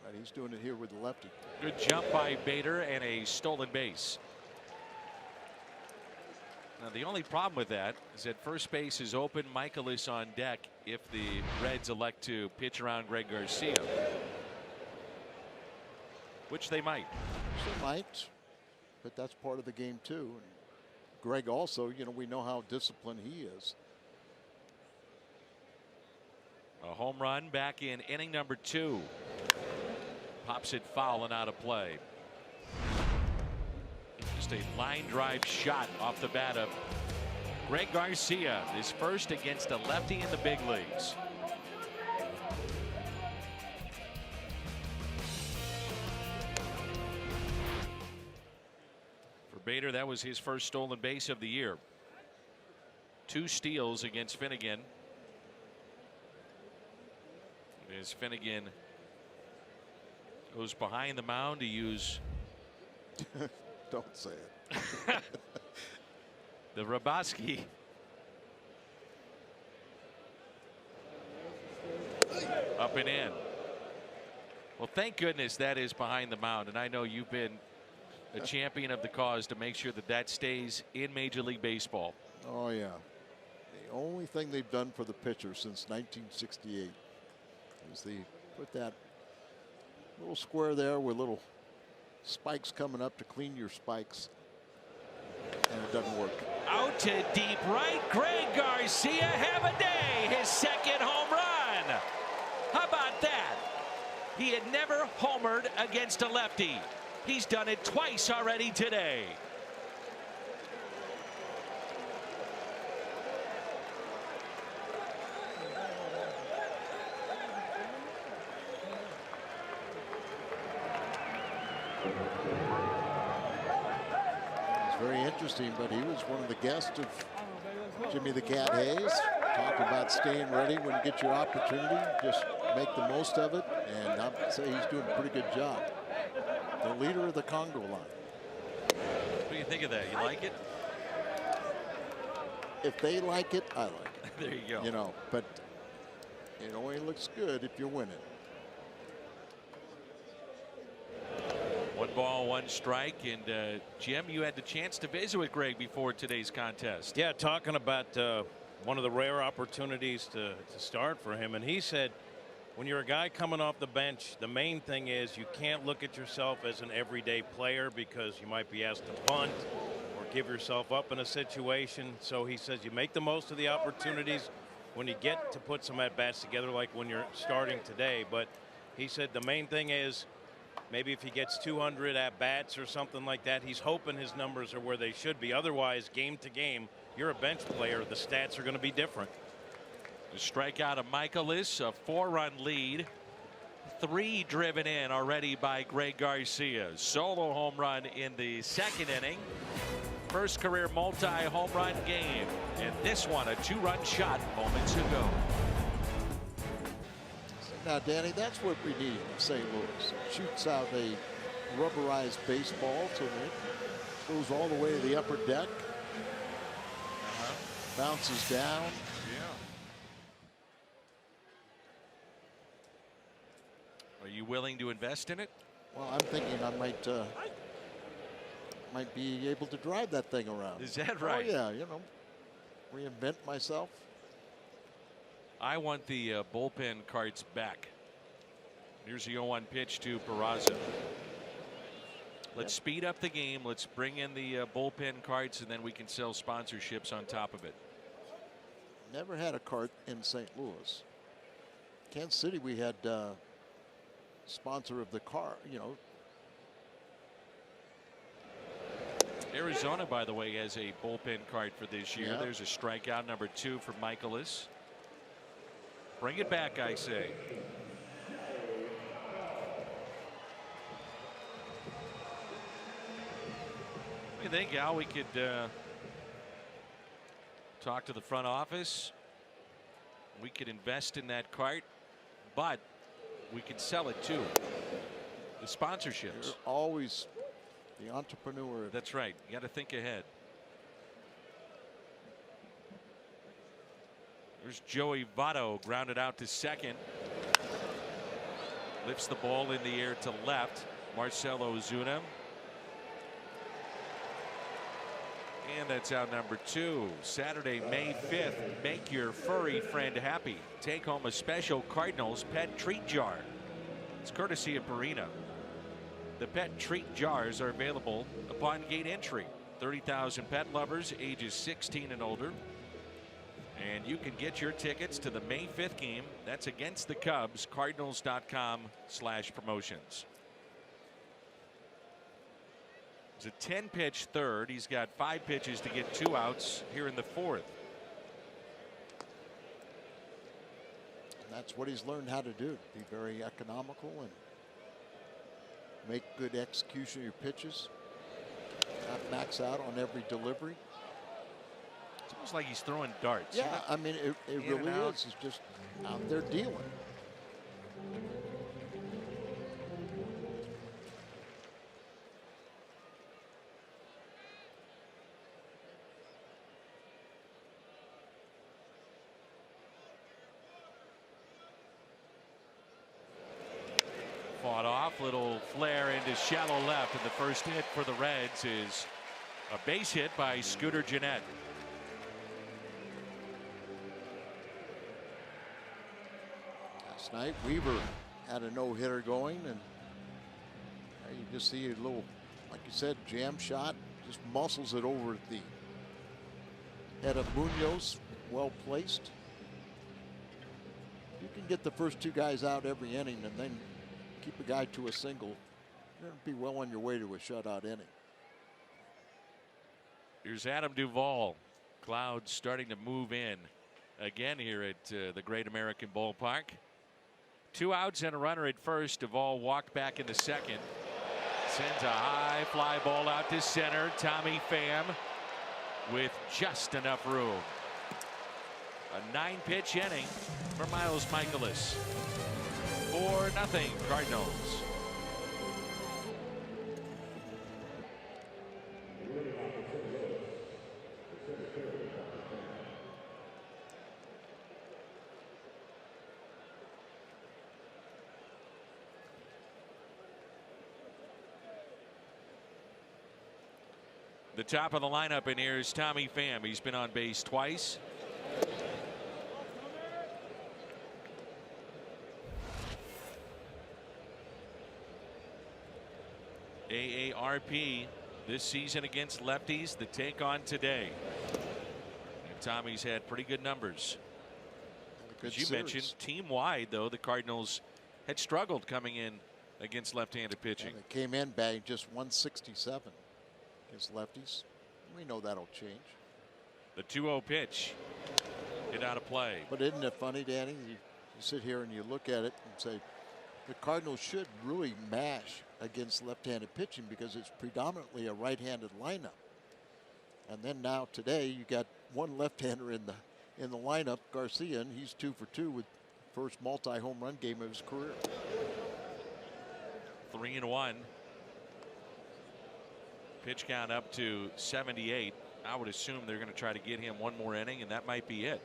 Right, he's doing it here with the lefty. Good jump by Bader and a stolen base. Now the only problem with that is that first base is open. Michael is on deck if the Reds elect to pitch around Greg Garcia, which they might. They might, but that's part of the game too. And Greg also, you know, we know how disciplined he is. A home run back in inning number 2. Pops it foul and out of play. Just a line drive shot off the bat of Greg Garcia, his first against a lefty in the big leagues. For Bader, that was his first stolen base of the year. 2 steals against Finnegan. As Finnegan goes behind the mound to use Don't say it. the Raboski. Up and in. Well, thank goodness that is behind the mound, and I know you've been a champion of the cause to make sure that that stays in Major League Baseball. Oh yeah, the only thing they've done for the pitcher since 1968 is they put that little square there with little spikes coming up to clean your spikes, and it doesn't work. Out to deep right. Greg Garcia have a day. His second home run. How about He had never homered against a lefty. He's done it twice already today. It's very interesting, but he was one of the guests of Jimmy the Cat Hayes. Talked about staying ready when you get your opportunity. Just make the most of it, and I'd say he's doing a pretty good job. The leader of the Congo line. What do you think of that? You like it? If they like it, I like it. There you go. You know, but it only looks good if you're winning. 1 ball, 1 strike, and Jim, you had the chance to visit with Greg before today's contest. Yeah, talking about one of the rare opportunities to start for him, and he said, when you're a guy coming off the bench, the main thing is you can't look at yourself as an everyday player because you might be asked to bunt or give yourself up in a situation. So he says you make the most of the opportunities when you get to put some at-bats together, like when you're starting today. But he said the main thing is maybe if he gets 200 at-bats or something like that, he's hoping his numbers are where they should be. Otherwise, game to game, you're a bench player. The stats are going to be different. The strikeout of Michaelis, a 4-run lead. 3 driven in already by Greg Garcia. Solo home run in the 2nd inning. First career multi-home run game. And this one, a 2-run shot moments ago. Now, Danny, that's what we need in St. Louis. Shoots out a rubberized baseball so that it goes all the way to the upper deck. Bounces down. Are you willing to invest in it? Well, I'm thinking I might be able to drive that thing around. Is that right? Oh, yeah, you know, reinvent myself. I want the bullpen cards back. Here's the 0-1 pitch to Peraza. Let's speed up the game. Let's bring in the bullpen cards, and then we can sell sponsorships on top of it. Never had a cart in St. Louis. Kansas City, we had sponsor of the car, you know. Arizona, by the way, has a bullpen card for this year. Yeah. There's a strikeout, number 2 for Michaelis. Bring it back, I say. What do you think, Al? We could talk to the front office. We could invest in that cart, but we could sell it too. The sponsorships. You're always the entrepreneur. That's right. You got to think ahead. There's Joey Votto, grounded out to second. Lifts the ball in the air to left. Marcell Ozuna. And that's out number 2. Saturday, May 5th. Make your furry friend happy. Take home a special Cardinals pet treat jar. It's courtesy of Purina. The pet treat jars are available upon gate entry. 30,000 pet lovers ages 16 and older. And you can get your tickets to the May 5th game. That's against the Cubs. Cardinals.com/promotions. It's a 10-pitch third. He's got 5 pitches to get 2 outs here in the 4th. And that's what he's learned how to do. Be very economical and make good execution of your pitches. Not max out on every delivery. It's almost like he's throwing darts. Yeah, I mean, it really is. He's just out there dealing. Fought off, little flare into shallow left, and the first hit for the Reds is a base hit by Scooter Gennett. Last night, Weaver had a no-hitter going, and you just see a little, like you said, jam shot, just muscles it over the head of Munoz, well placed. You can get the first 2 guys out every inning, and then keep a guy to a single, you're going to be well on your way to a shutout inning. Here's Adam Duvall. Clouds starting to move in again here at the Great American Ballpark. 2 outs and a runner at first. Duvall walked back in the second. Sends a high fly ball out to center. Tommy Pham with just enough room. A 9-pitch inning for Miles Michaelis. 4-0 Cardinals. The top of the lineup in here is Tommy Pham. He's been on base twice. AARP this season against lefties. The take on today. And Tommy's had pretty good numbers. As you mentioned, team wide though, the Cardinals had struggled coming in against left-handed pitching. And they came in batting just 167 against lefties. We know that'll change. The 2-0 pitch hit out of play. But isn't it funny, Danny? You sit here and you look at it and say the Cardinals should really mash against left-handed pitching because it's predominantly a right-handed lineup. And then now today you got one left-hander in the lineup, Garcia, and he's 2 for 2 with first multi-home run game of his career. 3-1. Pitch count up to 78. I would assume they're going to try to get him one more inning, and that might be it.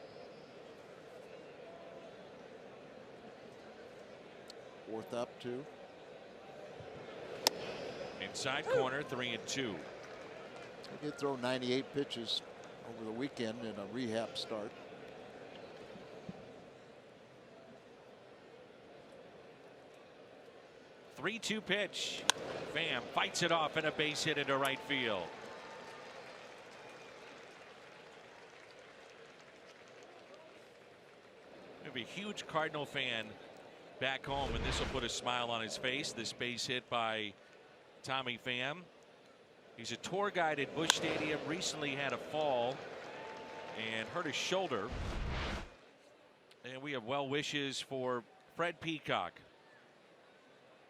Fourth up, 2. Inside corner, 3-2. He did throw 98 pitches over the weekend in a rehab start. Three-two pitch. Pham fights it off and a base hit into right field. There'll be a huge Cardinal fan back home, and this will put a smile on his face. This base hit by Tommy Pham. He's a tour guide at Busch Stadium. Recently had a fall and hurt his shoulder. And we have well wishes for Fred Peacock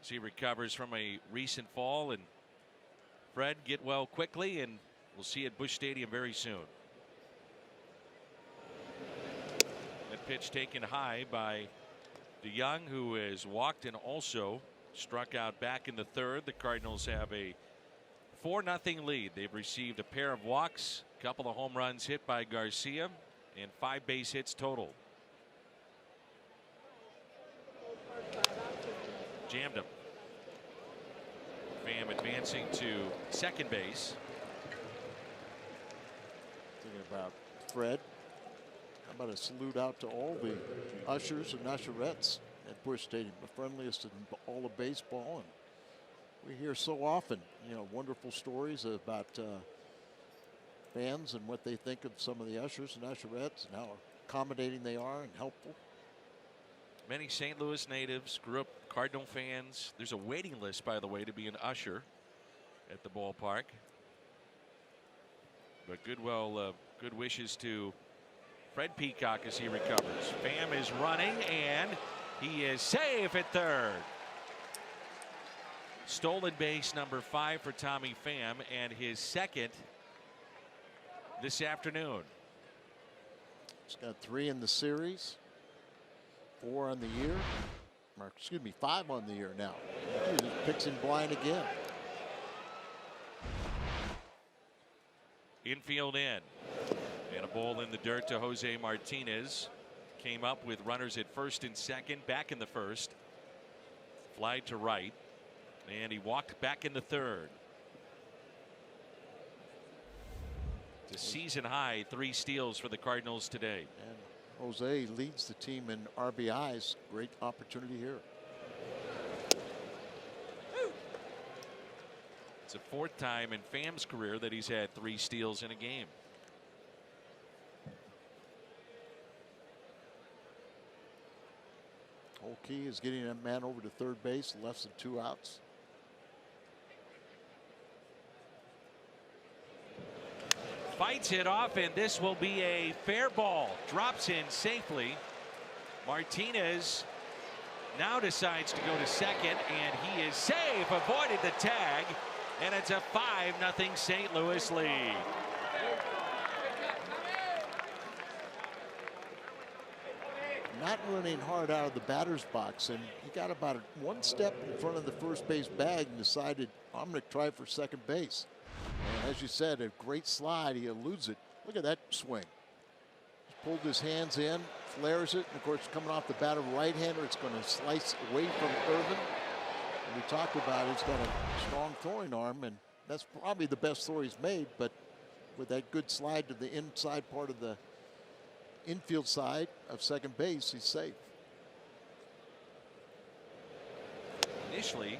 as he recovers from a recent fall. And Fred, get well quickly, and we'll see you at Busch Stadium very soon. That pitch taken high by DeYoung, who has walked and also struck out back in the third. The Cardinals have a 4-0 lead. They've received a pair of walks, a couple of home runs hit by Garcia, and 5 base hits total. Jammed him. Pham advancing to second base. Thinking about Fred. How about a salute out to all the ushers and usherettes at Busch Stadium, the friendliest in all of baseball. And we hear so often, you know, wonderful stories about fans and what they think of some of the ushers and usherettes and how accommodating they are and helpful. Many St. Louis natives grew up Cardinal fans. There's a waiting list, by the way, to be an usher at the ballpark. But good wishes to Fred Peacock as he recovers. Pham is running, and he is safe at third. Stolen base number 5 for Tommy Pham, and his second this afternoon. He's got 3 in the series, 4 on the year, or excuse me, 5 on the year now. He just picks him blind again. Infield in. And a ball in the dirt to Jose Martinez. Came up with runners at first and second, back in the first. Fly to right. And he walked back in the third. It's a season high 3 steals for the Cardinals today. And Jose leads the team in RBIs. Great opportunity here. It's the 4th time in Pham's career that he's had 3 steals in a game. Whole key is getting that man over to third base, less than 2 outs. Fights it off, and this will be a fair ball. Drops in safely. Martinez now decides to go to second, and he is safe. Avoided the tag, and it's a 5-0 St. Louis lead. Not running hard out of the batter's box, and he got about 1 step in front of the first base bag and decided, I'm going to try for second base. And as you said, a great slide. He eludes it. Look at that swing. Just pulled his hands in, flares it, and of course, coming off the bat of a right-hander, it's going to slice away from Irvin. And we talked about it, he's got a strong throwing arm, and that's probably the best throw he's made. But with that good slide to the inside part of the infield side of second base, he's safe. Initially,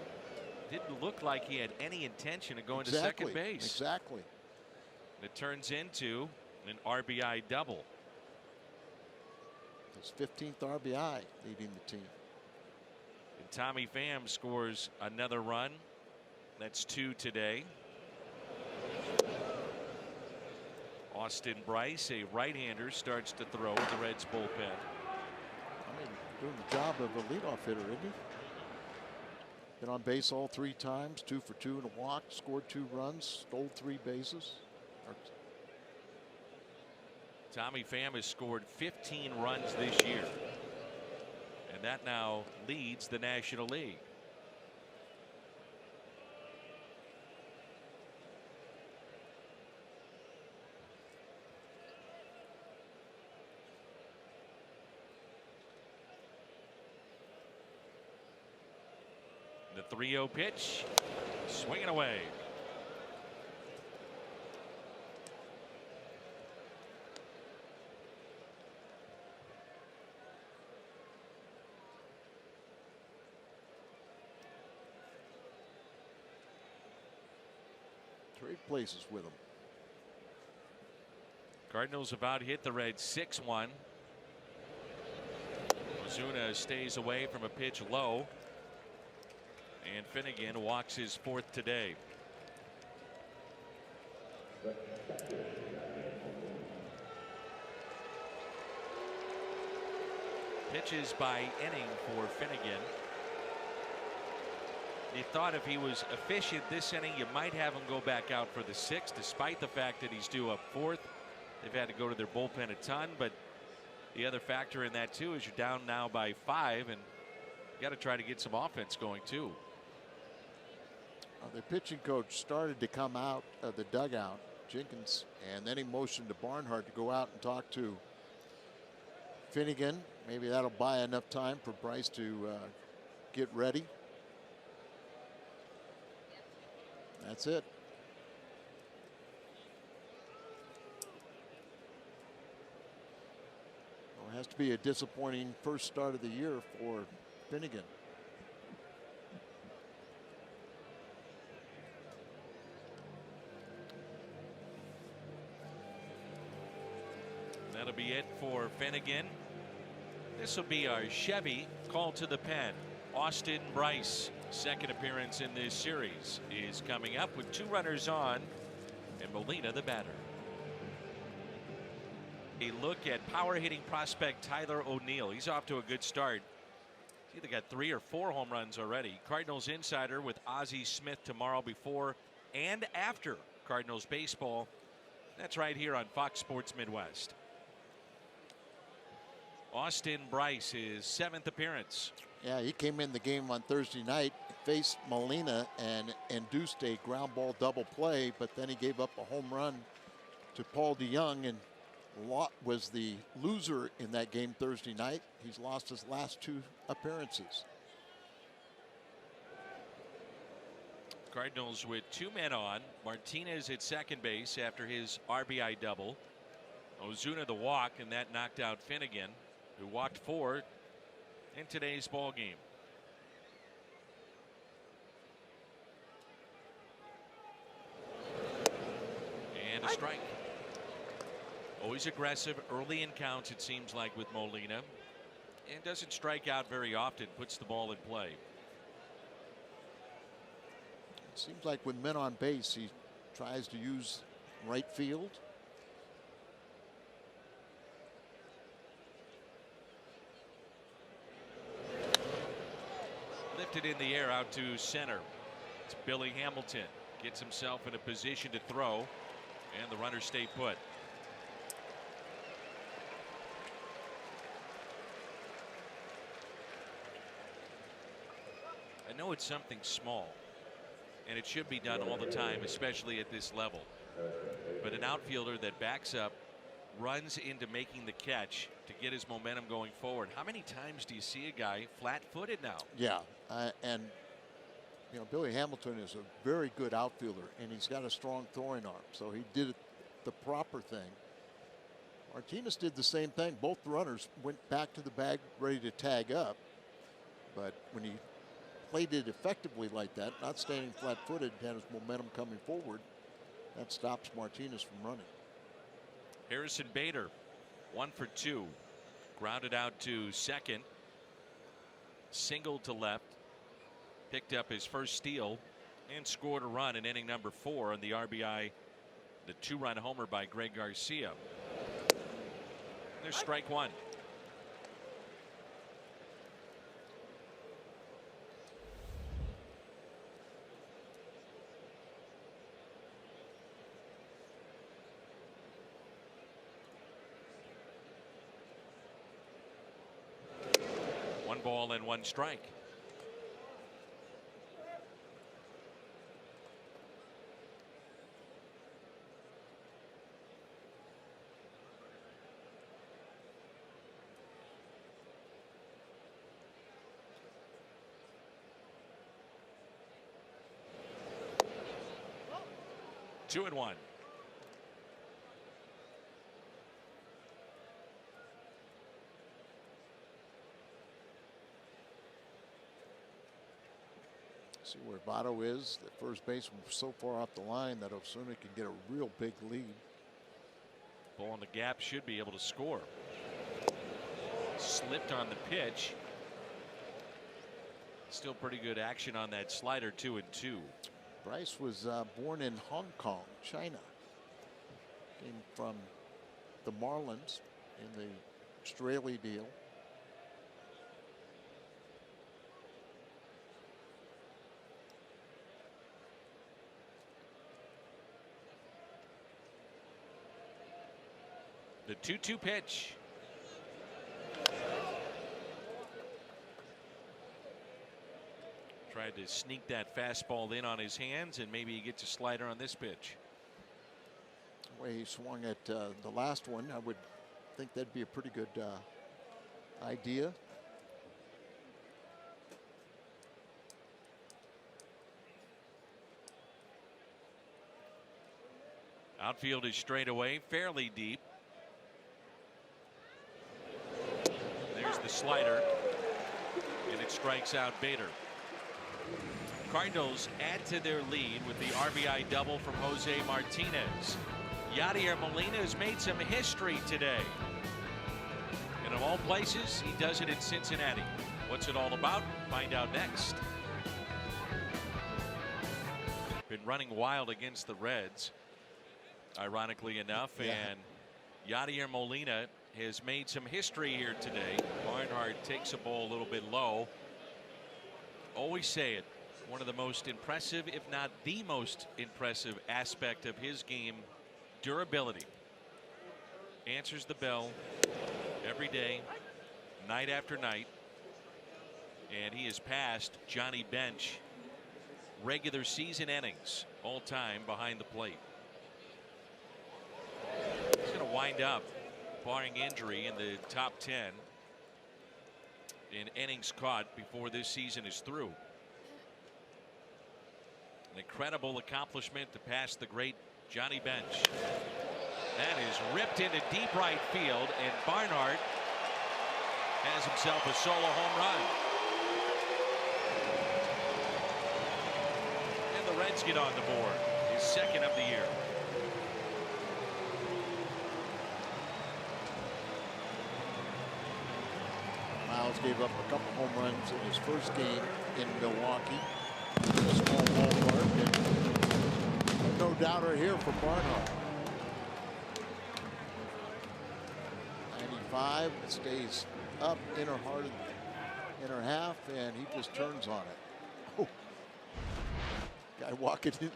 didn't look like he had any intention of going to second base. Exactly. It turns into an RBI double. His 15th RBI leading the team. And Tommy Pham scores another run. That's 2 today. Austin Bryce, a right-hander, starts to throw at the Reds bullpen. I mean, doing the job of a leadoff hitter, isn't he? Been on base all 3 times, 2 for 2 and a walk, scored 2 runs, stole 3 bases. Tommy Pham has scored 15 runs this year, and that now leads the National League. The 3-0 pitch, swinging away. Trade places with him. Cardinals have out hit the Reds 6-1. Ozuna stays away from a pitch low. And Finnegan walks his 4th today. Pitches by inning for Finnegan. You thought if he was efficient this inning, you might have him go back out for the 6th, despite the fact that he's due up 4th. They've had to go to their bullpen a ton, but the other factor in that too is you're down now by 5, and you got to try to get some offense going too. The pitching coach started to come out of the dugout, Jenkins, and then he motioned to Barnhart to go out and talk to Finnegan. Maybe that'll buy enough time for Bryce to get ready. That's it. Well, it has to be a disappointing first start of the year for Finnegan. That'll be it for Finnegan. This will be our Chevy call to the pen. Austin Bryce, second appearance in this series, is coming up with 2 runners on, and Molina the batter. A look at power hitting prospect Tyler O'Neill. He's off to a good start. He's either got 3 or 4 home runs already. Cardinals Insider with Ozzie Smith tomorrow before and after Cardinals baseball. That's right here on Fox Sports Midwest. Austin Bryce, his 7th appearance. Yeah, he came in the game on Thursday night, faced Molina and induced a ground ball double play, but then he gave up a home run to Paul DeYoung and was the loser in that game Thursday night. He's lost his last 2 appearances. Cardinals with 2 men on. Martinez at second base after his RBI double. Ozuna the walk, and that knocked out Finnegan, who walked 4 in today's ball game. And a strike. Always aggressive early in counts, it seems like, with Molina. and doesn't strike out very often, puts the ball in play. It seems like with men on base, he tries to use right field. Lifted in the air out to center. It's Billy Hamilton. Gets himself in a position to throw, and the runners stay put. I know it's something small, and it should be done all the time, especially at this level. But an outfielder that backs up, runs into making the catch to get his momentum going forward. How many times do you see a guy flat-footed now? Yeah, and you know, Billy Hamilton is a very good outfielder, and he's got a strong throwing arm, so he did it the proper thing. Martinez did the same thing. Both runners went back to the bag ready to tag up, but when he played it effectively like that, not standing flat-footed, had his momentum coming forward, that stops Martinez from running. Harrison Bader, 1 for 2. Grounded out to second. Singled to left. Picked up his first steal and scored a run in inning number 4 on the RBI, the 2-run homer by Greg Garcia. There's strike 1. One ball and 1 strike. Two and 1. See where Votto is. The first baseman so far off the line that Osuna can get a real big lead. Ball in the gap, should be able to score. Slipped on the pitch. Still pretty good action on that slider. 2-2. Bryce was born in Hong Kong, China. Came from the Marlins in the Australia deal. The 2-2 pitch. Tried to sneak that fastball in on his hands, and maybe he gets a slider on this pitch. The way he swung at the last one, I would think that'd be a pretty good idea. Outfield is straight away, fairly deep. There's the slider, and it strikes out Bader. Cardinals add to their lead with the RBI double from Jose Martinez. Yadier Molina has made some history today. And of all places, he does it in Cincinnati. What's it all about? Find out next. Been running wild against the Reds, ironically enough, and Yadier Molina has made some history here today. Barnhart takes a ball a little bit low. Always say it. One of the most impressive, if not the most impressive aspect of his game, durability. Answers the bell every day, night after night. And he has passed Johnny Bench regular season innings all time behind the plate. He's going to wind up, barring injury, in the top 10 in innings caught before this season is through. An incredible accomplishment to pass the great Johnny Bench. That is ripped into deep right field, and Barnhart has himself a solo home run. And the Reds get on the board, his second of the year. Wow, Miles gave up a couple home runs in his first game in Milwaukee. A small ballpark, and no doubter here for Barnhart. 95 stays up, inner heart of inner half, and he just turns on it. Oh. Guy walking into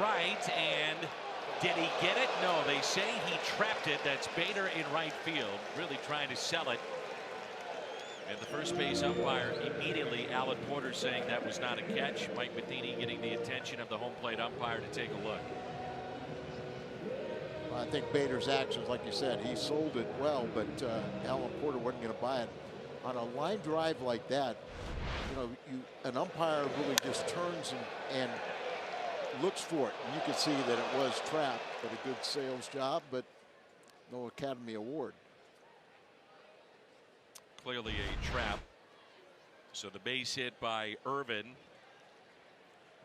right, and did he get it? No, they say he trapped it. That's Bader in right field, really trying to sell it. And the first base umpire immediately, Alan Porter, saying that was not a catch. Mike Matheny getting the attention of the home plate umpire to take a look. I think Bader's actions, like you said, he sold it well, but Alan Porter wasn't going to buy it. On a line drive like that, you know, an umpire really just turns and looks for it. And you can see that it was trapped, but a good sales job, but no Academy Award. Clearly a trap. So the base hit by Irvin.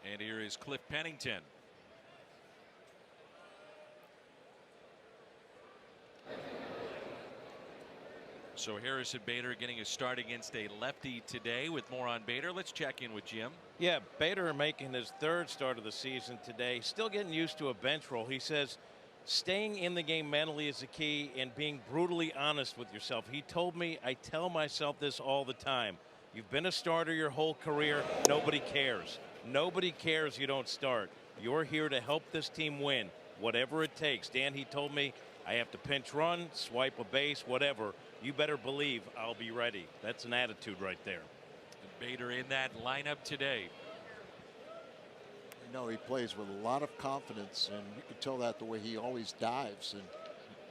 And here is Cliff Pennington. So Harrison Bader getting a start against a lefty today. With more on Bader, let's check in with Jim. Yeah, Bader making his third start of the season today. Still getting used to a bench role. He says staying in the game mentally is the key, and being brutally honest with yourself. He told me, I tell myself this all the time. You've been a starter your whole career. Nobody cares. Nobody cares you don't start. You're here to help this team win, whatever it takes. Dan, he told me I have to pinch run, swipe a base, whatever. You better believe I'll be ready. That's an attitude right there. Bader in that lineup today. You know, he plays with a lot of confidence, and you can tell that the way he always dives, and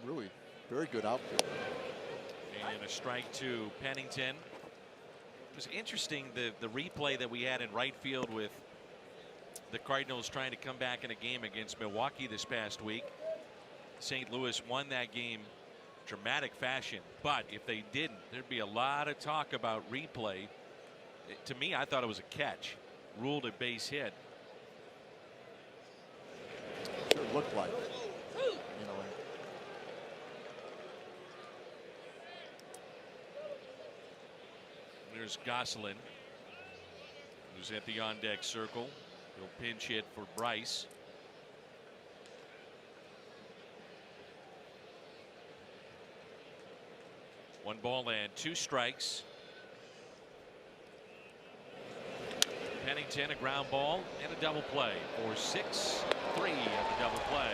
really very good outfield. And a strike to Pennington. It was interesting, the replay that we had in right field with the Cardinals trying to come back in a game against Milwaukee this past week. St. Louis won that game dramatic fashion, but if they didn't, there'd be a lot of talk about replay. To me, I thought it was a catch, ruled a base hit. Sure looked like it. You know, there's Gosselin, who's at the on-deck circle. He'll pinch hit for Bryce. One ball and two strikes. Pennington, a ground ball and a double play for 6-3 at the double play.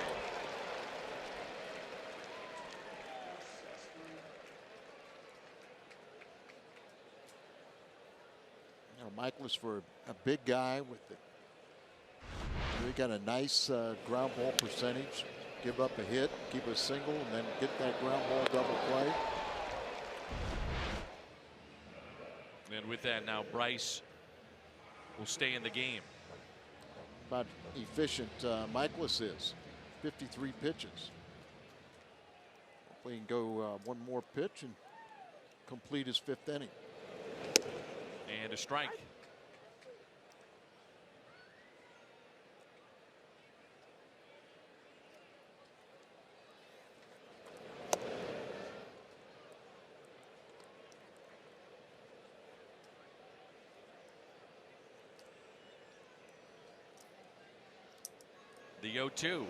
you know, Michaelis, for a big guy with the, he got a nice ground ball percentage. Give up a hit, keep a single, and then get that ground ball double play. And with that, now Bryce will stay in the game. About efficient Michaelis is. 53 pitches. Hopefully he can go one more pitch and complete his 5th inning. And a strike. The 0-2. You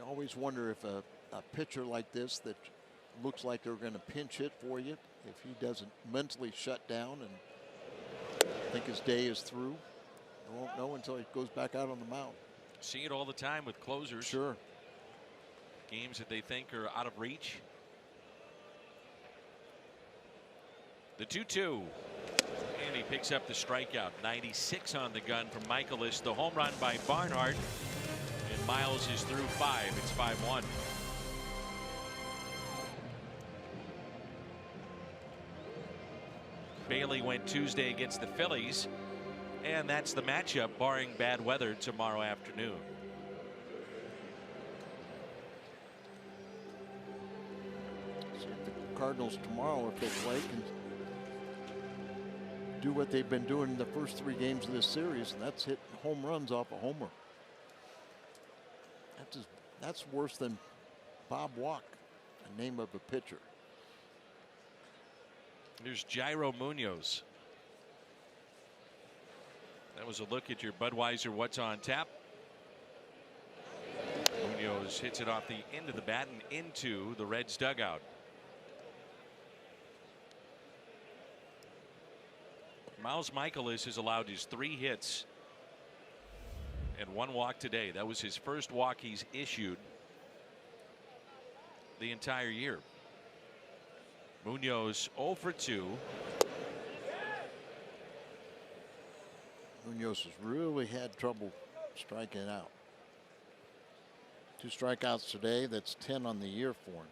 always wonder if a pitcher like this that looks like they're going to pinch hit for you, if he doesn't mentally shut down and think his day is through. You won't know until he goes back out on the mound. See it all the time with closers. Sure. Games that they think are out of reach. The 2-2. And he picks up the strikeout. 96 on the gun from Michaelis. The home run by Barnhart. And Miles is through 5. It's 5-1. Bailey went Tuesday against the Phillies. And that's the matchup, barring bad weather, tomorrow afternoon. See if the Cardinals tomorrow, if they play, can do what they've been doing in the first 3 games of this series, and that's hit home runs off a homer. That's as That's worse than Bob Walk, the name of a pitcher. Here's Jairo Munoz. That was a look at your Budweiser What's on Tap. Munoz hits it off the end of the bat and into the Reds dugout. Miles Michaelis has allowed his 3 hits and 1 walk today. That was his first walk he's issued the entire year. Munoz 0 for 2. Munoz has really had trouble striking out. 2 strikeouts today. That's 10 on the year for him.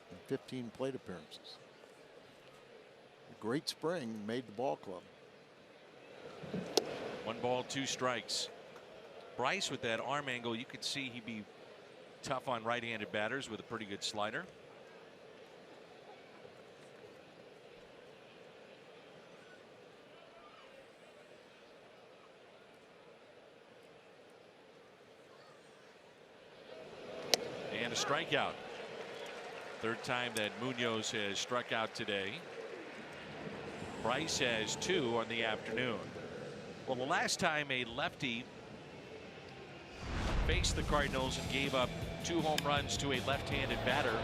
And 15 plate appearances. A great spring made the ball club. 1 ball, 2 strikes. Bryce with that arm angle, you could see he'd be tough on right-handed batters with a pretty good slider. And a strikeout. 3rd time that Munoz has struck out today. Bryce has 2 on the afternoon. Well, the last time a lefty faced the Cardinals and gave up 2 home runs to a left-handed batter,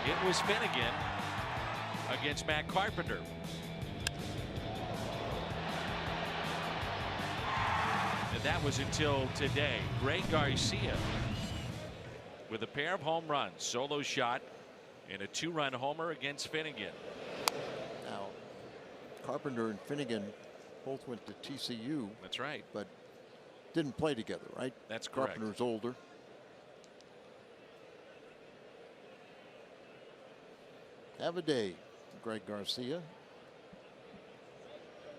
it was Finnegan against Matt Carpenter. And that was until today. Greg Garcia with a pair of home runs, solo shot, and a 2-run homer against Finnegan. Now, Carpenter and Finnegan both went to TCU. That's right. But didn't play together, right? That's correct. Carpenter's older. Have a day, Greg Garcia.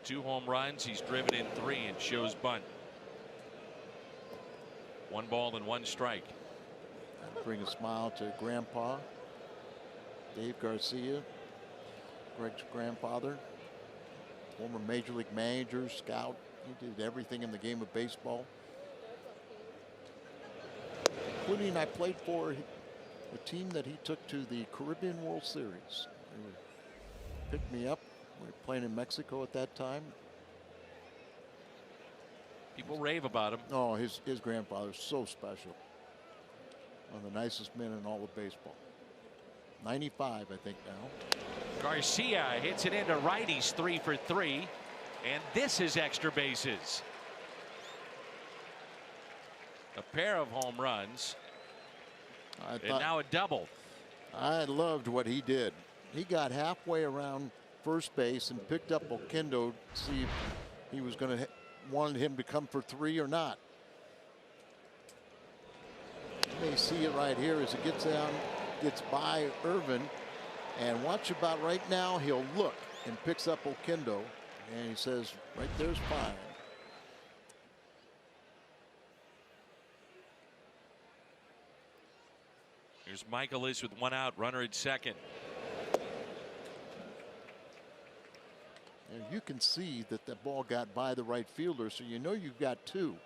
2 home runs. He's driven in 3 and shows bunt. 1 ball and 1 strike. That'll bring a smile to Grandpa. Dave Garcia, Greg's grandfather, former Major League manager, scout. He did everything in the game of baseball. Including I played for a team that he took to the Caribbean World Series. He picked me up. We were playing in Mexico at that time. People rave about him. Oh, his grandfather's so special. One of the nicest men in all of baseball. 95, I think, now. Garcia hits it into right. He's 3 for 3. And this is extra bases. A pair of home runs. And now a double. I loved what he did. He got halfway around first base and picked up Oquendo to see if he was going to wanted him to come for 3 or not. You may see it right here as it gets down, gets by Irvin, and watch about right now. He'll look and picks up Oquendo, and he says, "Right there's fine." Here's Michaelis with 1 out, runner at second. And you can see that the ball got by the right fielder, so you know you've got 2.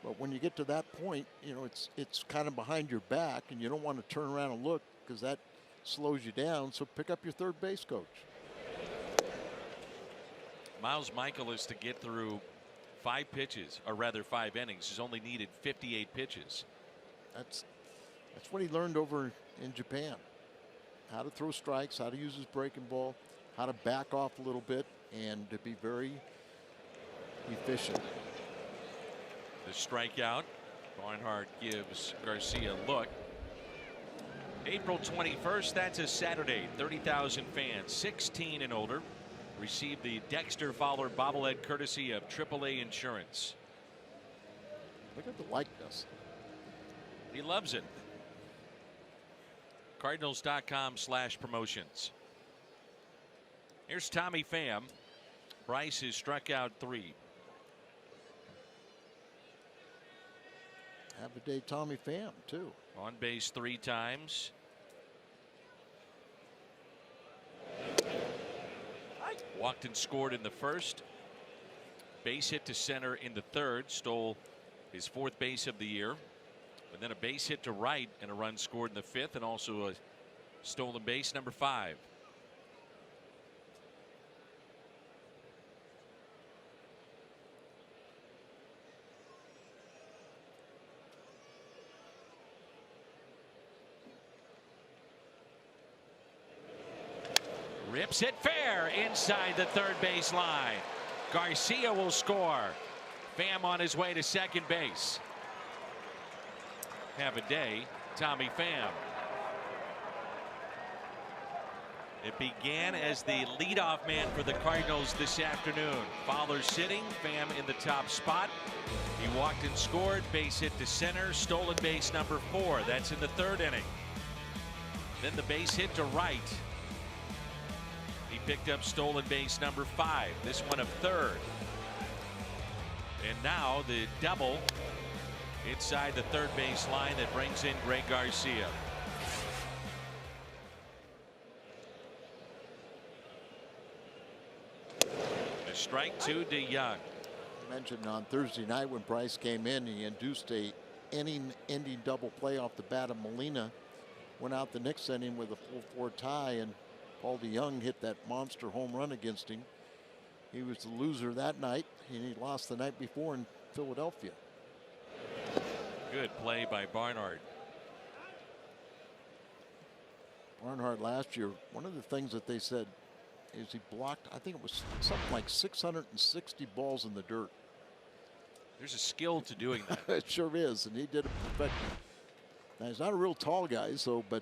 But when you get to that point, you know it's kind of behind your back, and you don't want to turn around and look because that slows you down. So pick up your third base coach. Miles Michaelis, to get through 5 pitches, or rather 5 innings, has only needed 58 pitches. That's what he learned over in Japan. How to throw strikes, how to use his breaking ball, how to back off a little bit, and to be very efficient. The strikeout. Barnhart gives Garcia a look. April 21st, that's a Saturday. 30,000 fans, 16 and older, receive the Dexter Fowler bobblehead courtesy of AAA Insurance. Look at the likeness. He loves it. Cardinals.com/promotions. Here's Tommy Pham. Bryce has struck out 3. Have a day, Tommy Pham, too. On base 3 times. Walked and scored in the first. Base hit to center in the 3rd. Stole his 4th base of the year. And then a base hit to right and a run scored in the 5th, and also a stolen base, number 5. Rips it fair inside the 3rd base line. Garcia will score. Pham on his way to 2nd base. Have a day, Tommy Pham. It began as the leadoff man for the Cardinals this afternoon. Fowler sitting, Pham in the top spot. He walked and scored, base hit to center, stolen base number 4. That's in the 3rd inning. Then the base hit to right. He picked up stolen base number 5, this one of 3rd. And now the double inside the 3rd base line that brings in Greg Garcia. A strike to DeYoung. I mentioned on Thursday night when Bryce came in, he induced a inning-ending double play off the bat of Molina. Went out the next inning with a 4-4 tie, and Paul DeYoung hit that monster home run against him. He was the loser that night, and he lost the night before in Philadelphia. Good play by Barnhart. Barnhart last year, one of the things that they said is he blocked, I think it was something like 660 balls in the dirt. There's a skill to doing that. It sure is, and he did it perfectly. Now, he's not a real tall guy, so, but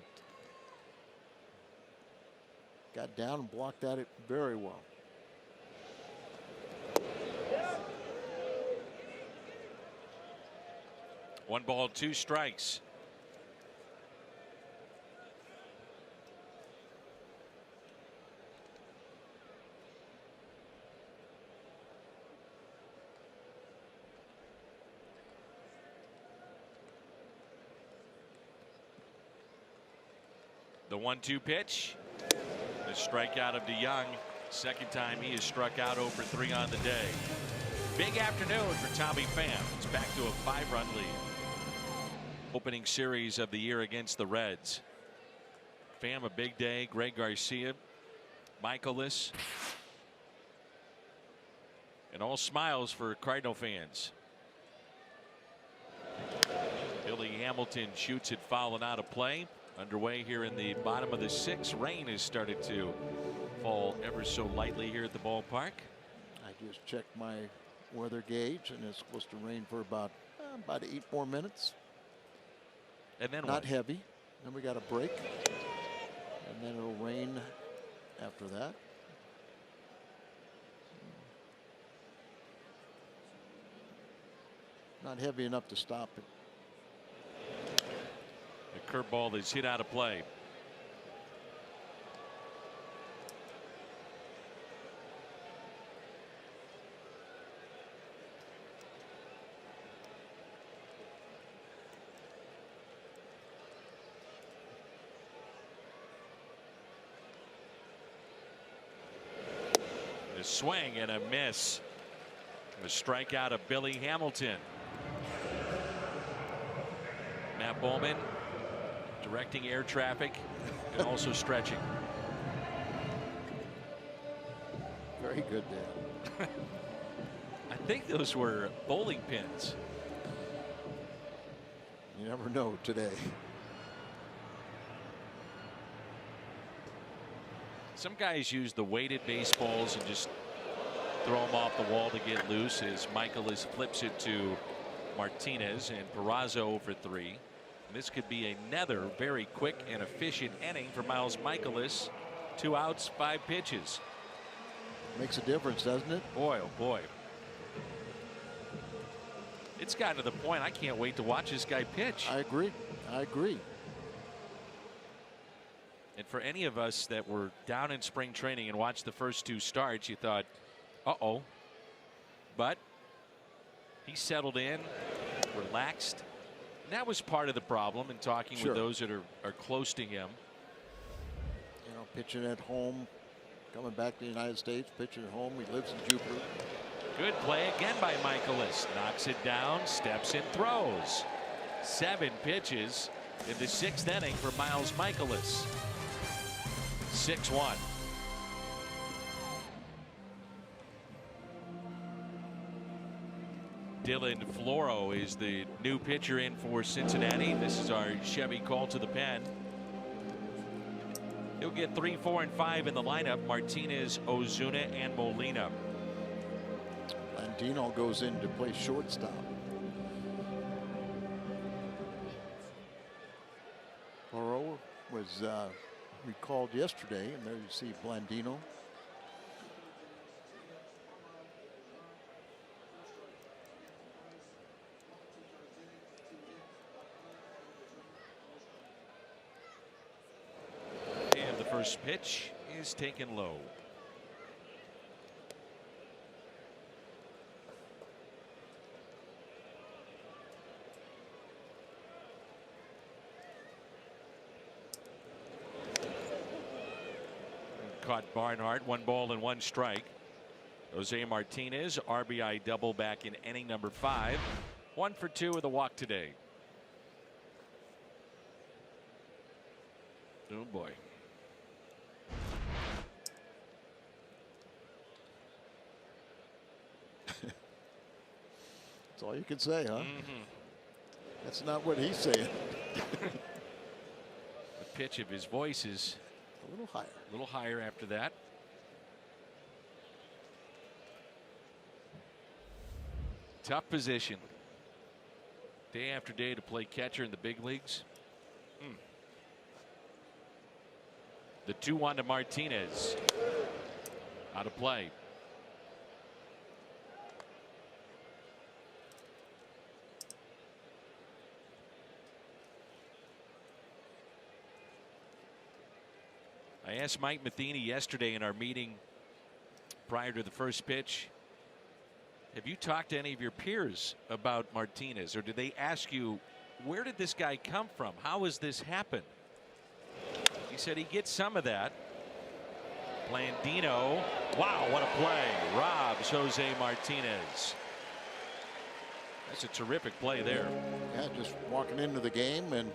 got down and blocked at it very well. One ball, 2 strikes. The 1-2 pitch. The strikeout of DeYoung. 2nd time he has struck out over 3 on the day. Big afternoon for Tommy Pham. It's back to a 5-run lead. Opening series of the year against the Reds. Pham a big day. Greg Garcia, Michaelis, and all smiles for Cardinal fans. Billy Hamilton shoots it foul and out of play. Underway here in the bottom of the 6th. Rain has started to fall ever so lightly here at the ballpark. I just checked my weather gauge, and it's supposed to rain for about 8 more minutes. And then not what? heavy. Then we got a break, and then it'll rain after that. Not heavy enough to stop it. The curveball is hit out of play. A swing and a miss. A strikeout of Billy Hamilton. Matt Bowman directing air traffic and also stretching. Very good, Dan. I think those were bowling pins. You never know today. Some guys use the weighted baseballs and just throw them off the wall to get loose, as Michaelis flips it to Martinez, and Peraza for 3. And this could be another very quick and efficient inning for Miles Michaelis. 2 outs, 5 pitches. Makes a difference, doesn't it? Boy, oh boy. It's gotten to the point I can't wait to watch this guy pitch. I agree. I agree. And for any of us that were down in spring training and watched the first 2 starts, you thought, uh-oh. But he settled in, relaxed. And that was part of the problem in talking Sure. with those that are close to him. You know, pitching at home, coming back to the United States, pitching at home. He lives in Jupiter. Good play again by Michaelis. Knocks it down, steps and throws. 7 pitches in the 6th inning for Miles Michaelis. 6-1. Dylan Floro is the new pitcher in for Cincinnati. This is our Chevy call to the pen. He'll get 3, 4, and 5 in the lineup. Martinez, Ozuna, and Molina. Blandino goes in to play shortstop. Floro was recalled yesterday, and there you see Blandino. First pitch is taken low. Caught Barnhart. 1 ball and 1 strike. Jose Martinez RBI double back in inning number 5. 1 for 2 with a walk today. Oh boy. That's all you can say, huh? That's not what he's saying. The pitch of his voice is a little higher. A little higher after that. Tough position. Day after day to play catcher in the big leagues. The 2-1 to Martinez. Out of play. I asked Mike Matheny yesterday in our meeting prior to the first pitch, have you talked to any of your peers about Martinez, or did they ask you, where did this guy come from? How has this happened? He said he gets some of that. Blandino, wow, what a play. Robs Jose Martinez. That's a terrific play there. Yeah, just walking into the game and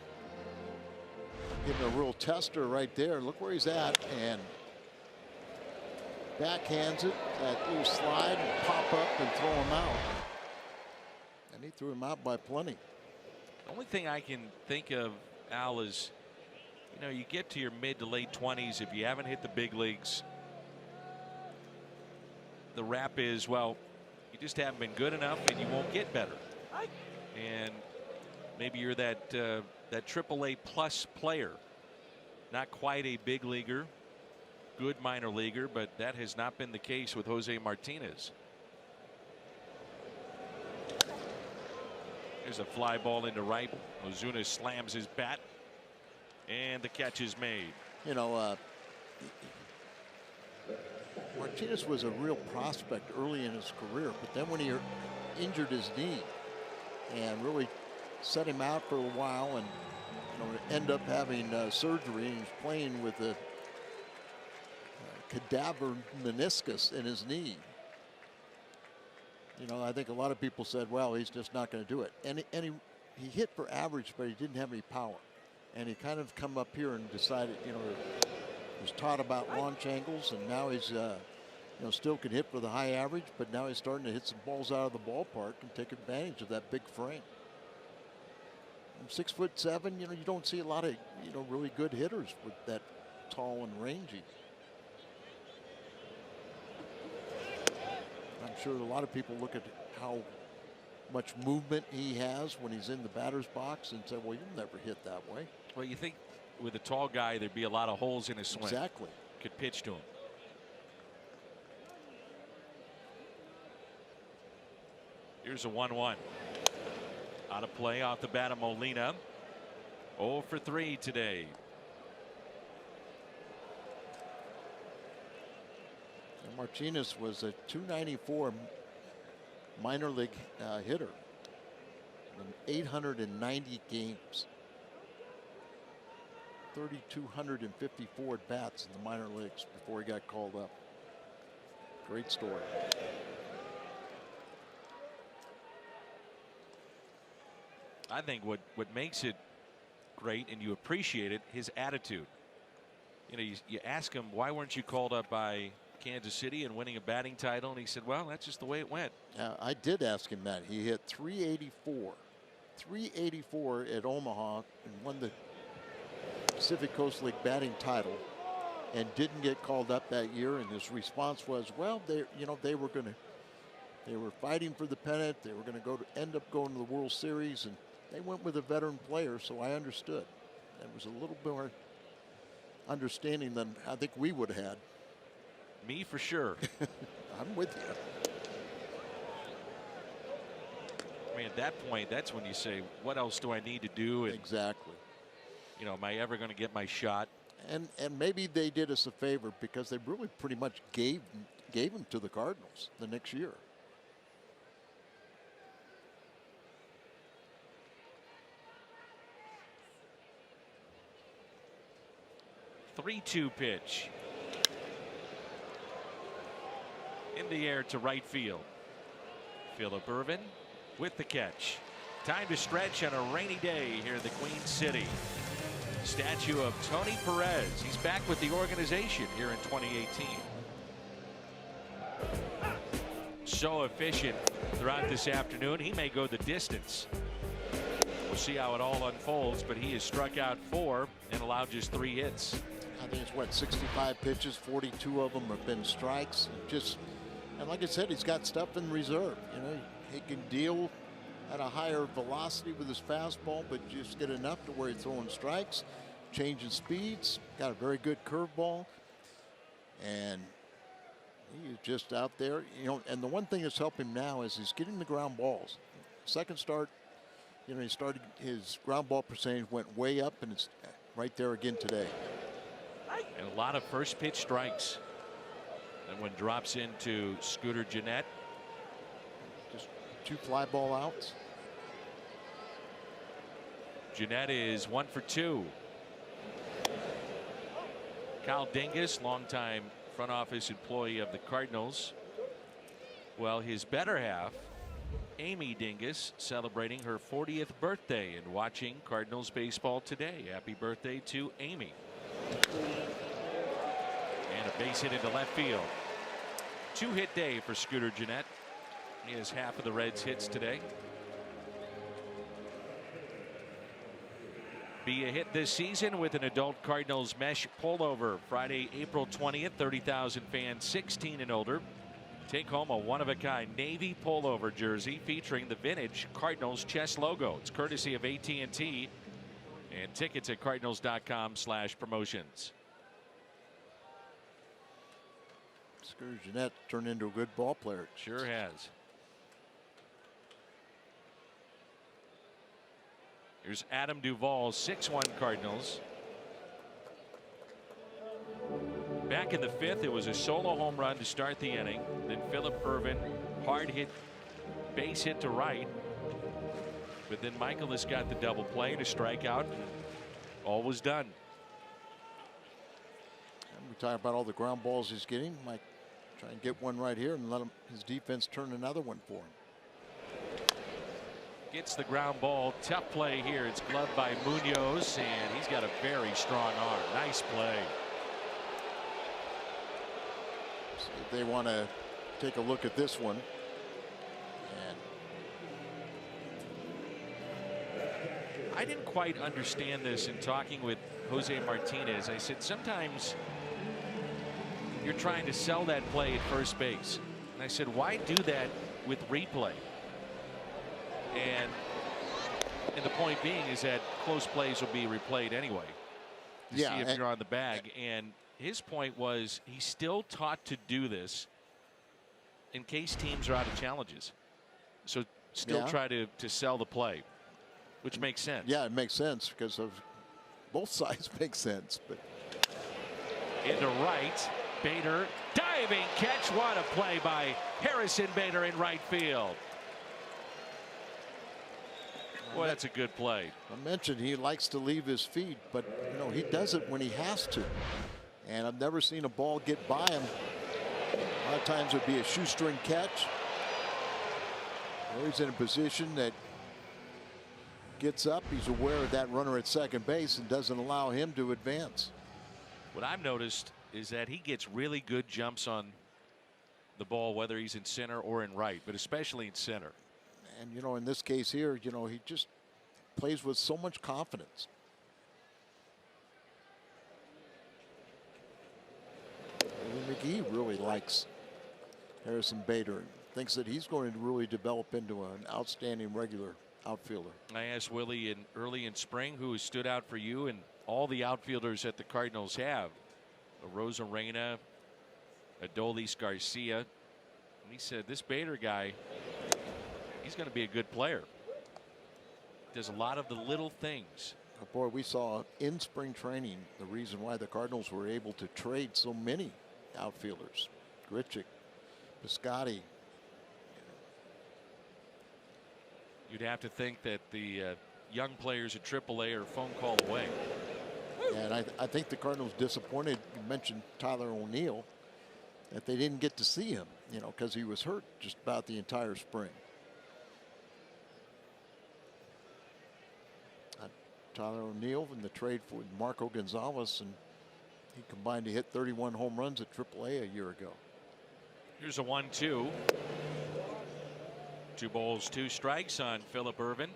getting a real tester right there. Look where he's at, and backhands it, that little slide, and pop up and throw him out. And he threw him out by plenty. The only thing I can think of, Al, is, you know, you get to your mid to late 20s, if you haven't hit the big leagues, the rap is, well, you just haven't been good enough and you won't get better. And maybe you're that that AAA plus player, not quite a big leaguer, good minor leaguer, but that has not been the case with Jose Martinez. There's a fly ball into right. Ozuna slams his bat, and the catch is made. You know, Martinez was a real prospect early in his career, but then when he injured his knee and really set him out for a while, and end up having surgery, and he was playing with a cadaver meniscus in his knee. You know, I think a lot of people said, well, he's just not going to do it. And he hit for average, but he didn't have any power. And he kind of come up here and decided, was taught about launch angles, and now he's, still can hit for the high average, but now he's starting to hit some balls out of the ballpark and take advantage of that big frame. 6'7", you don't see a lot of, really good hitters with that tall and rangy. I'm sure a lot of people look at how much movement he has when he's in the batter's box and say, well, you'll never hit that way. Well, you think with a tall guy, there'd be a lot of holes in his swing. Exactly. Could pitch to him. Here's a 1-1. Out of play off the bat of Molina. 0 for 3 today. And Martinez was a .294 minor league hitter in 890 games. 3,254 at bats in the minor leagues before he got called up. Great story. I think what makes it great, and you appreciate it, his attitude. You know, you ask him, why weren't you called up by Kansas City and winning a batting title? And he said, well, that's just the way it went. I did ask him that. He hit 384 at Omaha and won the Pacific Coast League batting title and didn't get called up that year. And his response was, well, they were fighting for the pennant. They were going to end up going to the World Series, and they went with a veteran player, so I understood. It was a little more understanding than I think we would have had. Me for sure. I'm with you. I mean, at that point, that's when you say, what else do I need to do? And, exactly. You know, am I ever going to get my shot? And maybe they did us a favor because they really pretty much gave him to the Cardinals the next year. 3-2 pitch. In the air to right field. Phillip Ervin with the catch. Time to stretch on a rainy day here in the Queen City. Statue of Tony Perez. He's back with the organization here in 2018. So efficient throughout this afternoon. He may go the distance. We'll see how it all unfolds, but he has struck out 4 and allowed just 3 hits. I think it's 65 pitches, 42 of them have been strikes. And like I said, he's got stuff in reserve. You know, he can deal at a higher velocity with his fastball, but just get enough to where he's throwing strikes, changing speeds. Got a very good curveball, and he's just out there. You know, and the one thing that's helped him now is he's getting the ground balls. Second start, you know, his ground ball percentage went way up, and it's right there again today. And a lot of first pitch strikes. And one drops into Scooter Gennett. Just 2 fly ball outs. Gennett is 1 for 2. Kyle Dingus, longtime front office employee of the Cardinals. Well, his better half, Amy Dingus, celebrating her 40th birthday and watching Cardinals baseball today. Happy birthday to Amy. And a base hit into left field. 2-hit day for Scooter Gennett. He has half of the Reds' hits today. Be a hit this season with an adult Cardinals mesh pullover. Friday, April 20th, 30,000 fans 16 and older. Take home a one-of-a-kind navy pullover jersey featuring the vintage Cardinals chest logo. It's courtesy of AT&T. And tickets at cardinals.com/promotions. Scooter Gennett turned into a good ball player. Sure has. Here's Adam Duvall, 6-1 Cardinals. Back in the 5th, it was a solo home run to start the inning. Then Phillip Ervin, hard hit, base hit to right. But then Michaelis got the double play to strike out, and all was done. And we talk about all the ground balls he's getting. Might try and get one right here and let his defense turn another one for him. Gets the ground ball. Tough play here. It's gloved by Munoz, and he's got a very strong arm. Nice play. So if they want to take a look at this one. And I didn't quite understand this in talking with Jose Martinez. I said sometimes you're trying to sell that play at first base. And I said, why do that with replay? And the point being is that close plays will be replayed anyway to see if you're on the bag. And his point was he's still taught to do this in case teams are out of challenges. So still try to sell the play, which makes sense. Yeah, it makes sense because of both sides make sense. But into right, Bader diving catch. What a play by Harrison Bader in right field. Well, that's a good play. I mentioned he likes to leave his feet, but you know he does it when he has to. And I've never seen a ball get by him. A lot of times it'd be a shoestring catch. Or he's in a position that gets up, he's aware of that runner at second base and doesn't allow him to advance. What I've noticed is that he gets really good jumps on the ball, whether he's in center or in right, but especially in center. And, you know, in this case here, you know, he just plays with so much confidence. McGee really likes Harrison Bader and thinks that he's going to really develop into an outstanding regular outfielder. I asked Willie early in spring who has stood out for you, and all the outfielders that the Cardinals have, Rosarena, Adolis Garcia, and he said this Bader guy, he's going to be a good player. Does a lot of the little things. Oh boy, we saw in spring training the reason why the Cardinals were able to trade so many outfielders. Grichuk, Piscotty. You'd have to think that the young players at AAA are a phone call away. And I think the Cardinals disappointed. You mentioned Tyler O'Neill, that they didn't get to see him, you know, because he was hurt just about the entire spring. Tyler O'Neill in the trade for Marco Gonzalez, and he combined to hit 31 home runs at AAA a year ago. Here's a 1-2. 2 balls, 2 strikes on Phillip Ervin.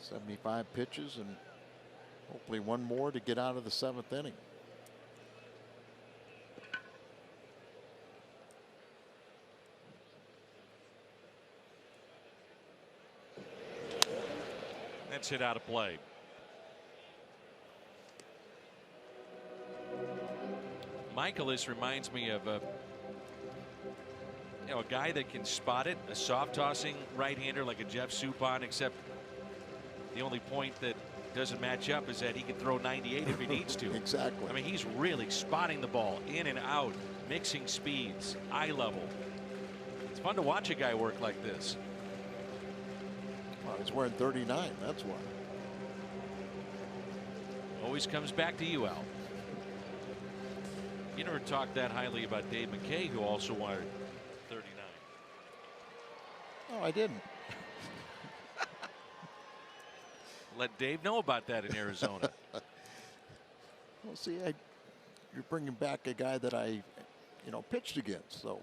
.75 pitches and hopefully one more to get out of the 7th inning. That's hit out of play. Michaelis reminds me of a guy that can spot it, a soft tossing right-hander like a Jeff Suppan, except the only point that doesn't match up is that he can throw 98 if he needs to. Exactly. I mean, he's really spotting the ball in and out, mixing speeds, eye level. It's fun to watch a guy work like this. Well, he's wearing 39, that's why. Always comes back to you, Al. You never talked that highly about Dave McKay, who also wanted 39. Oh, I didn't. Let Dave know about that in Arizona. Well, see, you're bringing back a guy that I, pitched against, so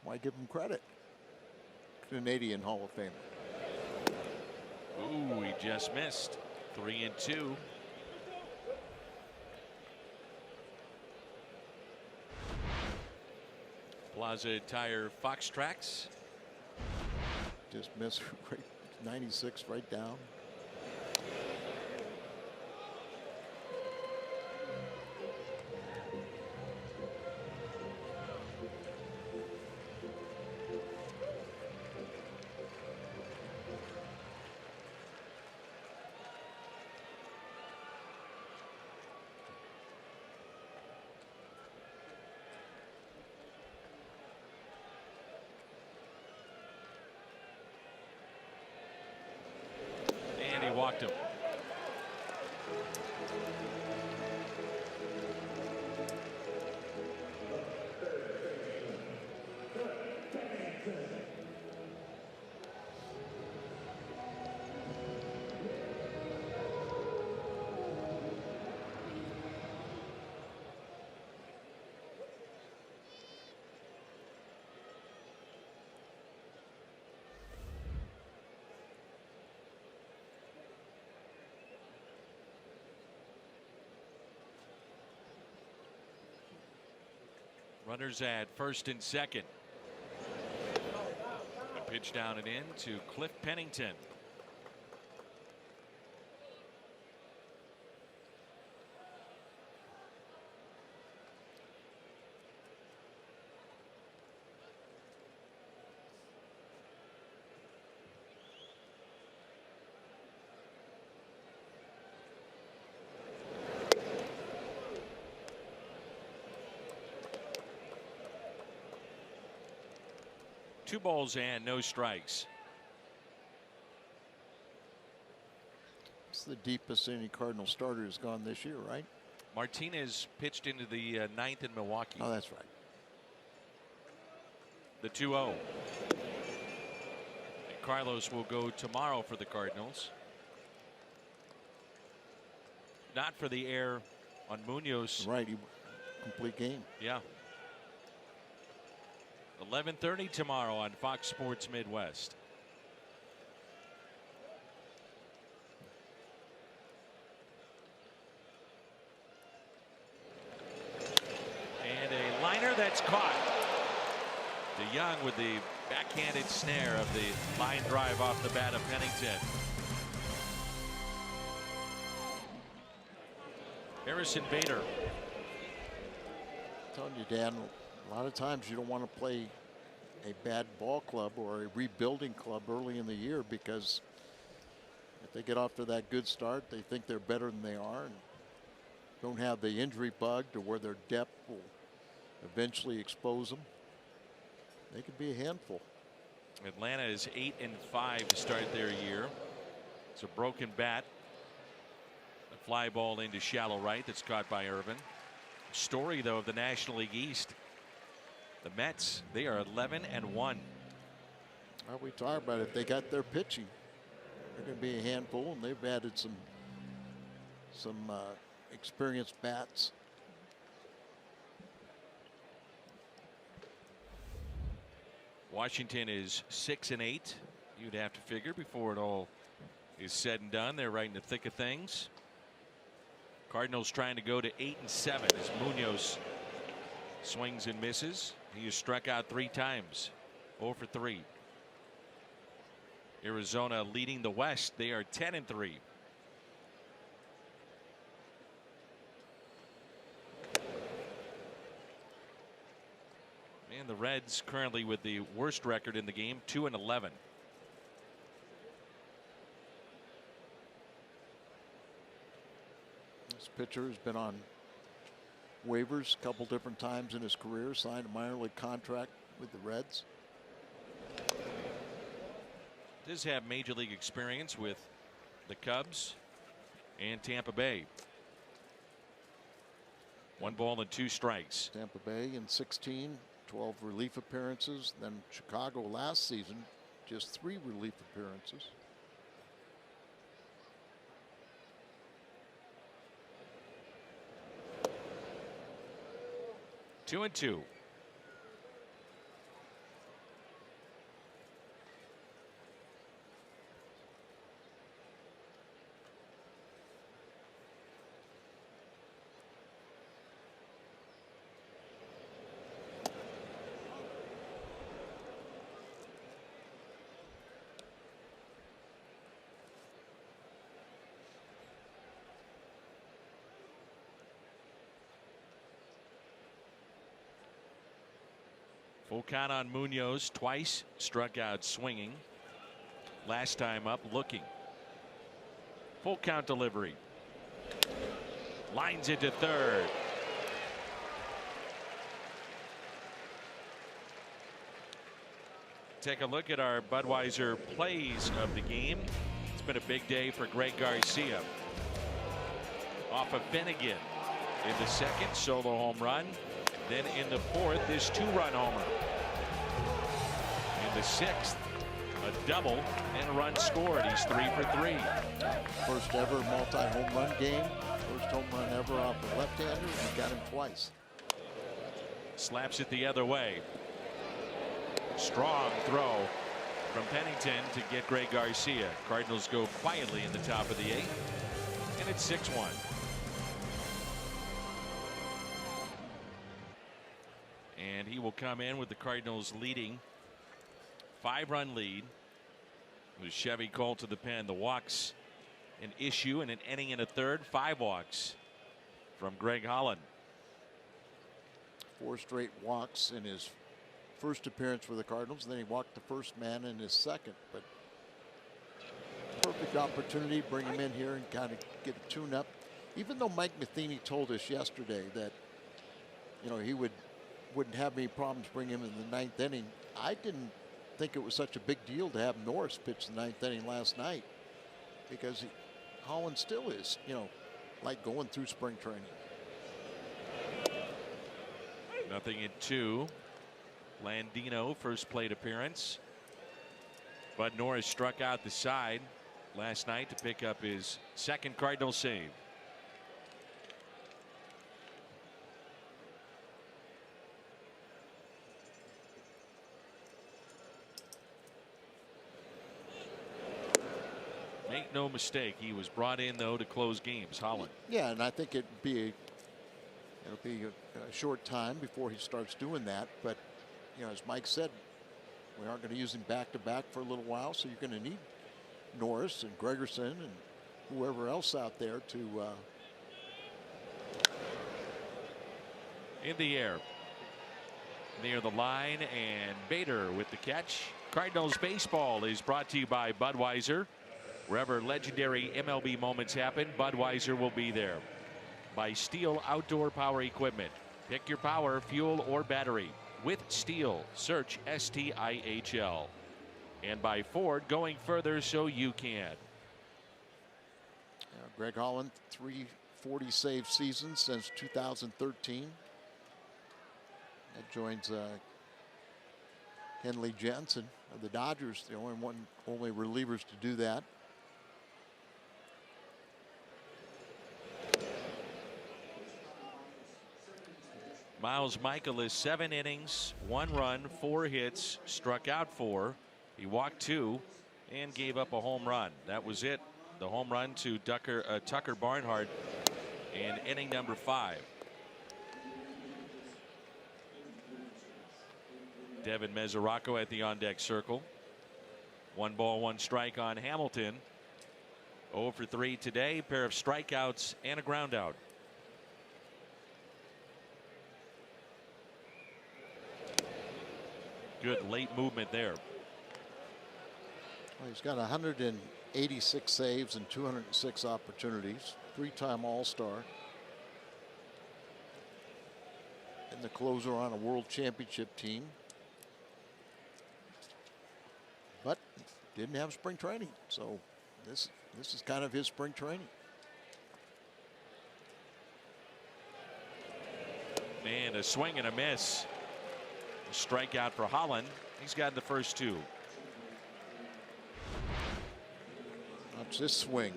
why give him credit? Canadian Hall of Famer. Ooh, he just missed. 3-2. Plaza Tire Fox Tracks. Just missed right, 96 right down. Walked him. Runners at first and second. A pitch down and in to Cliff Pennington. Two balls and no strikes. It's the deepest any Cardinal starter has gone this year, right? Martinez pitched into the ninth in Milwaukee. Oh, that's right. The 2-0. Carlos will go tomorrow for the Cardinals. Not for the air on Munoz. Right, complete game. Yeah. 11:30 tomorrow on Fox Sports Midwest. And a liner that's caught. DeYoung with the backhanded snare of the line drive off the bat of Pennington. Harrison Bader. I'm telling you, Dan, a lot of times you don't want to play a bad ball club or a rebuilding club early in the year, because if they get off to that good start, they think they're better than they are and don't have the injury bug to where their depth will eventually expose them. They could be a handful. Atlanta is 8-5 to start their year. It's a broken bat. A fly ball into shallow right that's caught by Irvin. Story though of the National League East. The Mets, they are 11-1. Well, we talk about it. They got their pitching. They're going to be a handful, and they've added some experienced bats. Washington is 6-8. You'd have to figure before it all is said and done. They're right in the thick of things. Cardinals trying to go to 8-7 as Munoz swings and misses. He has struck out 3 times. 0 for 3. Arizona leading the West. They are 10-3. And the Reds currently with the worst record in the game, 2-11. This pitcher has been on waivers a couple different times in his career, signed a minor league contract with the Reds. Does have major league experience with the Cubs and Tampa Bay. 1 ball and 2 strikes. Tampa Bay in 16, 12 relief appearances. Then Chicago last season, just 3 relief appearances. Two and 2. Full count on Munoz. Twice struck out swinging. Last time up looking. Full count delivery. Lines into third. Take a look at our Budweiser plays of the game. It's been a big day for Greg Garcia. Off of Finnegan in the second, solo home run. Then in the fourth, this 2-run homer. In the sixth, a double and a run scored. He's 3 for 3. First ever multi-home run game. First home run ever off the left-hander. He got him twice. Slaps it the other way. Strong throw from Pennington to get Greg Garcia. Cardinals go quietly in the top of the 8th. And it's 6-1. And he will come in with the Cardinals leading 5-run lead. With Chevy called to the pen. The walks an issue and an inning and a third. 5 walks from Greg Holland. 4 straight walks in his first appearance for the Cardinals. And then he walked the first man in his second. But perfect opportunity to bring him in here and kind of get a tune up. Even though Mike Matheny told us yesterday that, you know, he wouldn't have any problems bringing him in the 9th inning. I didn't think it was such a big deal to have Norris pitch the 9th inning last night, because Holland still is, you know, like going through spring training. 0-2. Landino, first plate appearance. Bud Norris struck out the side last night to pick up his second Cardinal save. Make no mistake, he was brought in though to close games. Holland. Yeah, and I think it'll be a short time before he starts doing that. But as Mike said, we aren't going to use him back to back for a little while, so you're going to need Norris and Gregerson and whoever else out there to in the air near the line, and Bader with the catch. Cardinals baseball is brought to you by Budweiser. Wherever legendary MLB moments happen, Budweiser will be there. By Steel Outdoor Power Equipment. Pick your power, fuel, or battery with Steel. Search STIHL. And by Ford, going further so you can. Greg Holland, 340 save seasons since 2013. That joins Kenley Jansen of the Dodgers, the only relievers to do that. Miles Michaelis, 7 innings, 1 run, 4 hits, struck out 4. He walked 2 and gave up a home run. That was it. The home run to Tucker Barnhart in inning number 5. Devin Mesoraco at the on-deck circle. 1 ball, 1 strike on Hamilton. 0 for 3 today. Pair of strikeouts and a ground out. Good late movement there. Well, he's got 186 saves and 206 opportunities. 3-time All-Star. And the closer on a World Championship team. But didn't have spring training, so this is kind of his spring training. Man, a swing and a miss. A strikeout for Holland. He's gotten the first 2. Watch this swing.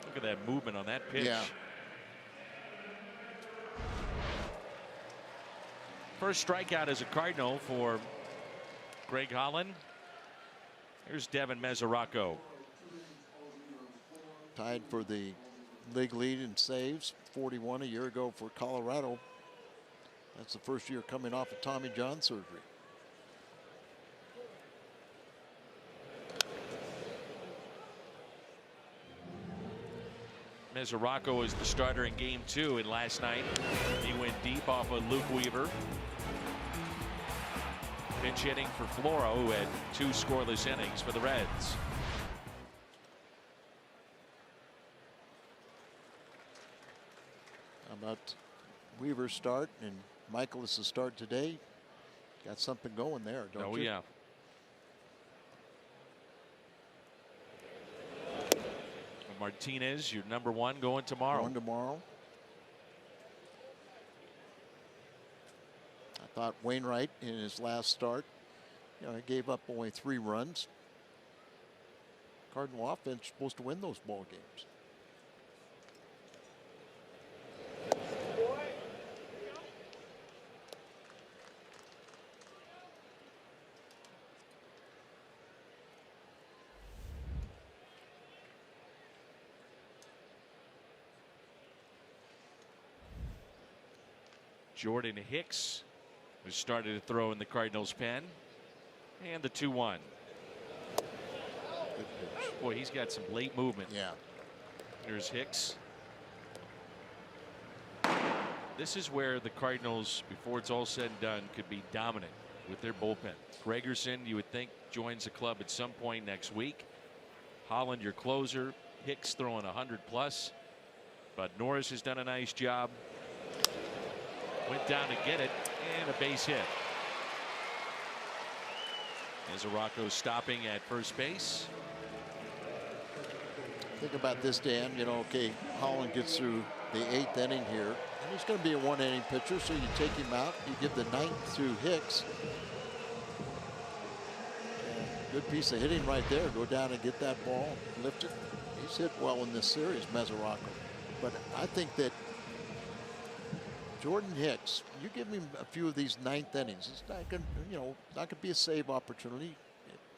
Look at that movement on that pitch. Yeah. First strikeout as a Cardinal for Greg Holland. Here's Devin Mesoraco. Tied for the league lead in saves, 41 a year ago for Colorado. That's the first year coming off of Tommy John surgery. Mesoraco is the starter in game 2, and last night he went deep off of Luke Weaver. Pinch hitting for Floro, who had 2 scoreless innings for the Reds. How about Weaver's start and Michaelis' start today? Got something going there, don't you? Oh, yeah. Martinez, your number 1, going tomorrow. Going tomorrow. I thought Wainwright in his last start, he gave up only 3 runs. Cardinal offense supposed to win those ball games. Jordan Hicks, who started to throw in the Cardinals' pen. And the 2-1. Boy, he's got some late movement. Yeah. Here's Hicks. This is where the Cardinals, before it's all said and done, could be dominant with their bullpen. Gregerson, you would think, joins the club at some point next week. Holland, your closer. Hicks throwing 100+. But Norris has done a nice job. Went down to get it, and a base hit. Mesoraco stopping at first base. Think about this, Dan. Okay, Holland gets through the 8th inning here. And he's going to be a one-inning pitcher, so you take him out. You give the ninth to Hicks. Good piece of hitting right there. Go down and get that ball, lift it. He's hit well in this series, Mesoraco. But I think that Jordan Hicks, you give him a few of these ninth innings, it's not going to, not going to be a save opportunity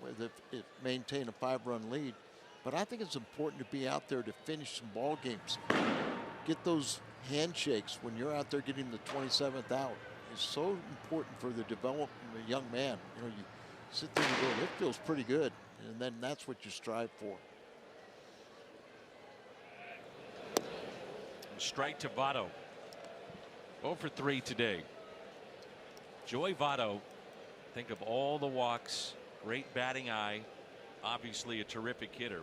with if maintain a 5-run lead. But I think it's important to be out there to finish some ball games. Get those handshakes when you're out there getting the 27th out. It's so important for the development of a young man. You sit there and go, it feels pretty good. And then that's what you strive for. Strike to Votto. 0 for 3 today. Joey Votto, think of all the walks, great batting eye, obviously a terrific hitter.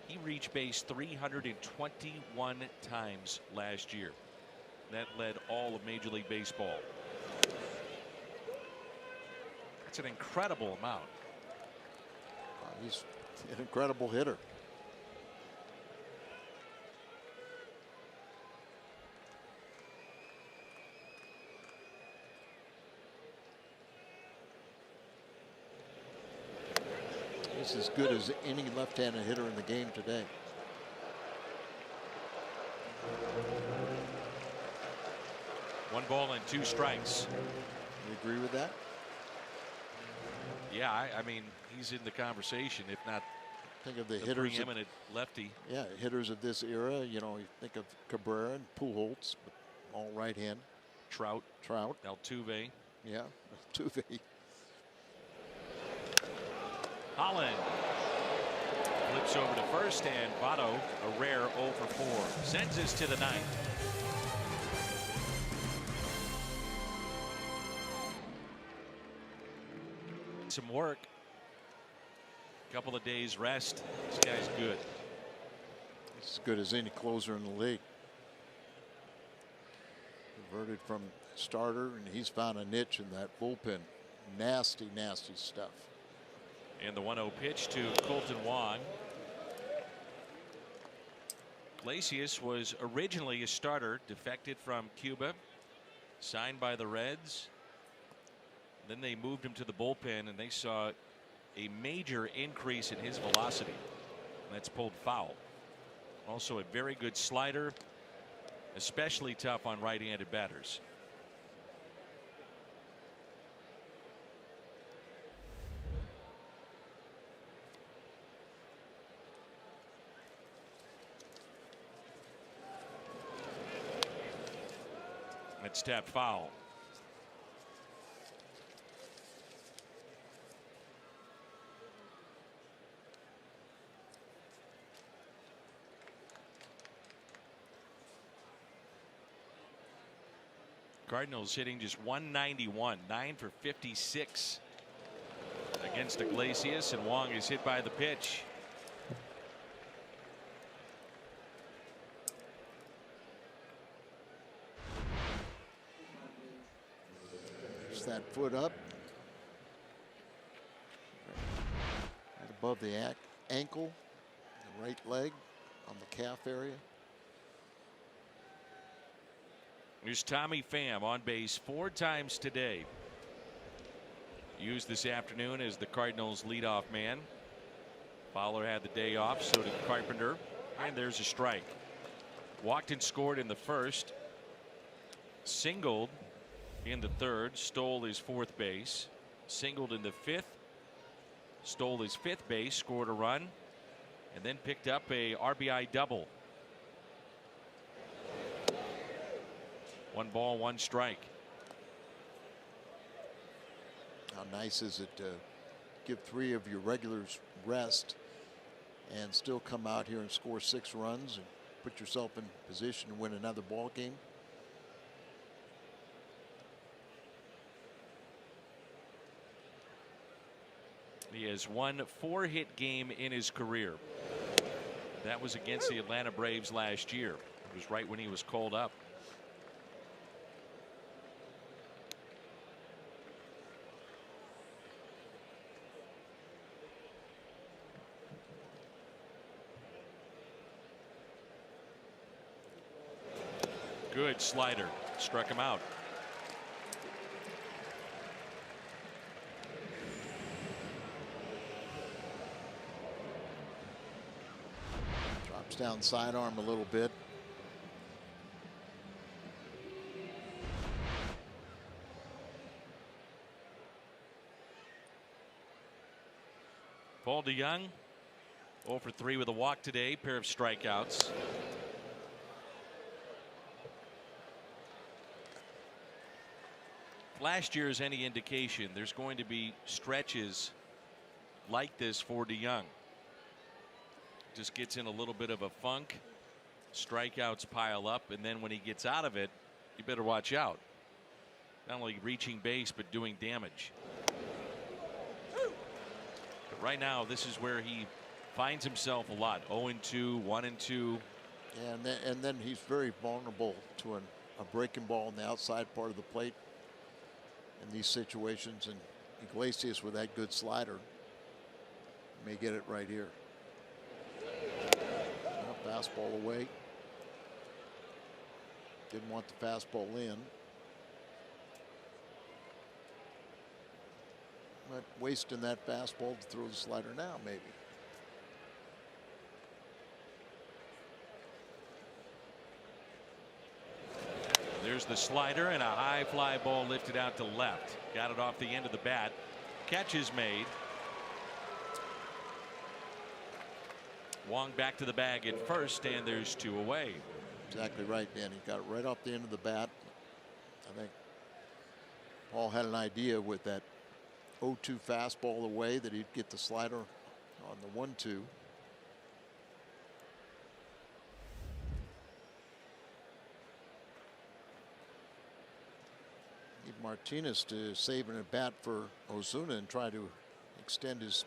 He reached base 321 times last year. That led all of Major League Baseball. That's an incredible amount. He's an incredible hitter. He's as good as any left-handed hitter in the game today. One ball and 2 strikes. You agree with that? Yeah, I mean, he's in the conversation, if not think of the the hitters. preeminent lefty. Yeah, hitters of this era. You think of Cabrera and Pujols, all right hand. Trout. Altuve. Yeah, Altuve. Holland flips over to first, and Votto, a rare 0 for 4, sends us to the 9th. Some work, couple of days rest. This guy's good. He's as good as any closer in the league. Converted from starter, and he's found a niche in that bullpen. Nasty, nasty stuff. And the 1-0 pitch to Colton Wong. Iglesias was originally a starter, defected from Cuba, signed by the Reds. Then they moved him to the bullpen, and they saw a major increase in his velocity. And that's pulled foul. Also a very good slider, especially tough on right-handed batters. It's tapped foul. Cardinals hitting just 191, 9 for 56 against Iglesias, and Wong is hit by the pitch. Just that foot up. Right above the ankle, the right leg on the calf area. Here's Tommy Pham on base 4 times today. Used this afternoon as the Cardinals leadoff man. Fowler had the day off, so did Carpenter. And there's a strike. Walked and scored in the first. Singled in the third. Stole his 4th base. Singled in the 5th. Stole his 5th base. Scored a run. And then picked up a RBI double. 1 ball, 1 strike. How nice is it to give 3 of your regulars rest and still come out here and score 6 runs and put yourself in position to win another ball game? He has 1 4-hit game in his career. That was against the Atlanta Braves last year. It was right when he was called up. Good slider. Struck him out. Drops down sidearm a little bit. Paul DeYoung 0 for 3 with a walk today. Pair of strikeouts. Last year is any indication, there's going to be stretches like this for DeYoung. Just gets in a little bit of a funk. Strikeouts pile up, and then when he gets out of it, you better watch out. Not only reaching base, but doing damage. But right now, this is where he finds himself a lot. 0-2, 1-2. And then he's very vulnerable to a breaking ball on the outside part of the plate in these situations. And Iglesias, with that good slider, may get it right here. Fastball away. Didn't want the fastball in. But wasting that fastball to throw the slider now, maybe. There's the slider, and a high fly ball lifted out to left. Got it off the end of the bat. Catch is made. Wong back to the bag at first, and there's 2 away. Exactly right, Dan. He got it right off the end of the bat. I think Paul had an idea with that 0-2 fastball away that he'd get the slider on the 1-2. Need Martinez to save an at bat for Ozuna and try to extend his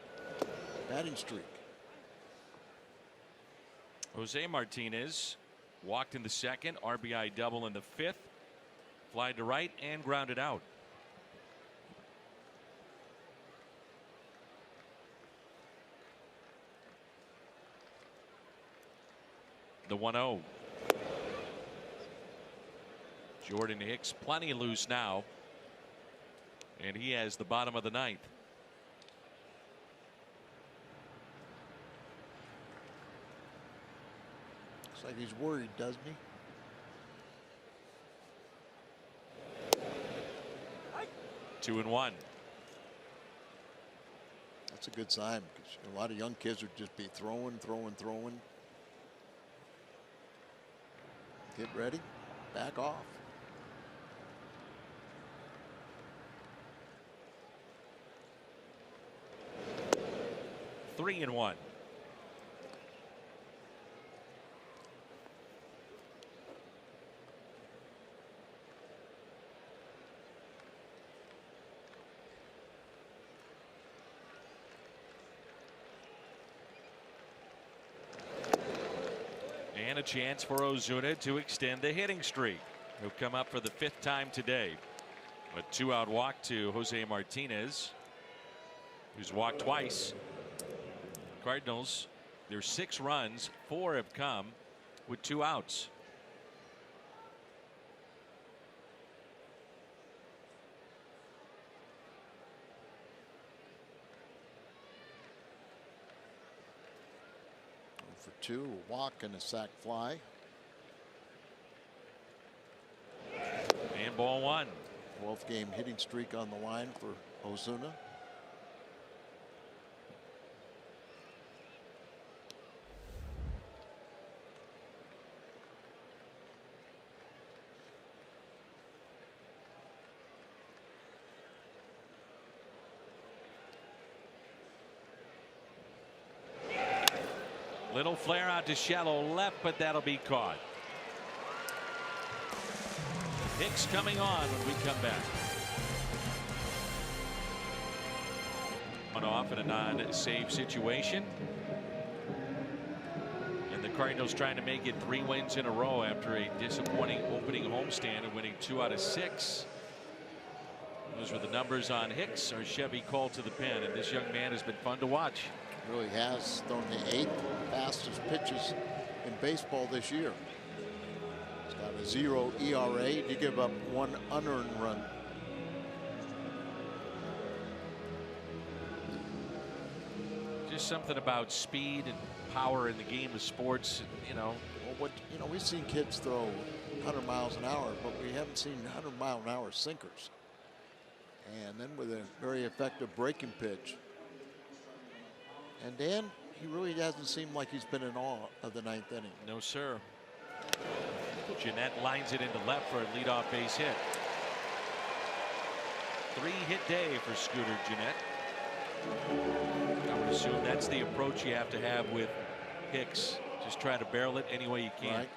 batting streak. Jose Martinez walked in the second, RBI double in the 5th, fly to right and grounded out. The 1-0. Jordan Hicks plenty loose now, and he has the bottom of the 9th. Looks like he's worried, doesn't he? Two and one. That's a good sign, because a lot of young kids would just be throwing. Get ready, back off. Three and one. And a chance for Ozuna to extend the hitting streak. He'll come up for the 5th time today. A 2-out walk to Jose Martinez, who's walked twice. Cardinals, there's 6 runs, 4 have come with 2 outs. For 2, a walk and a sac fly. And ball 1. 12th game hitting streak on the line for Ozuna. Little flare out to shallow left, but that'll be caught. Hicks coming on when we come back. One off in a non-save situation. And the Cardinals trying to make it 3 wins in a row after a disappointing opening homestand and winning 2 out of 6. Those were the numbers on Hicks. Our Chevy called to the pen, and this young man has been fun to watch. Really has thrown the 8th fastest pitches in baseball this year. Got a 0 ERA. You give up 1 unearned run. Just something about speed and power in the game of sports, you know. Well, we've seen kids throw 100 miles an hour, but we haven't seen 100-mile-an-hour sinkers. And then with a very effective breaking pitch. And Dan, he really hasn't seemed like he's been in awe of the 9th inning. No, sir. Jeanette lines it into left for a leadoff base hit. 3-hit day for Scooter Jeanette. I would assume that's the approach you have to have with Hicks. Just try to barrel it any way you can. Right.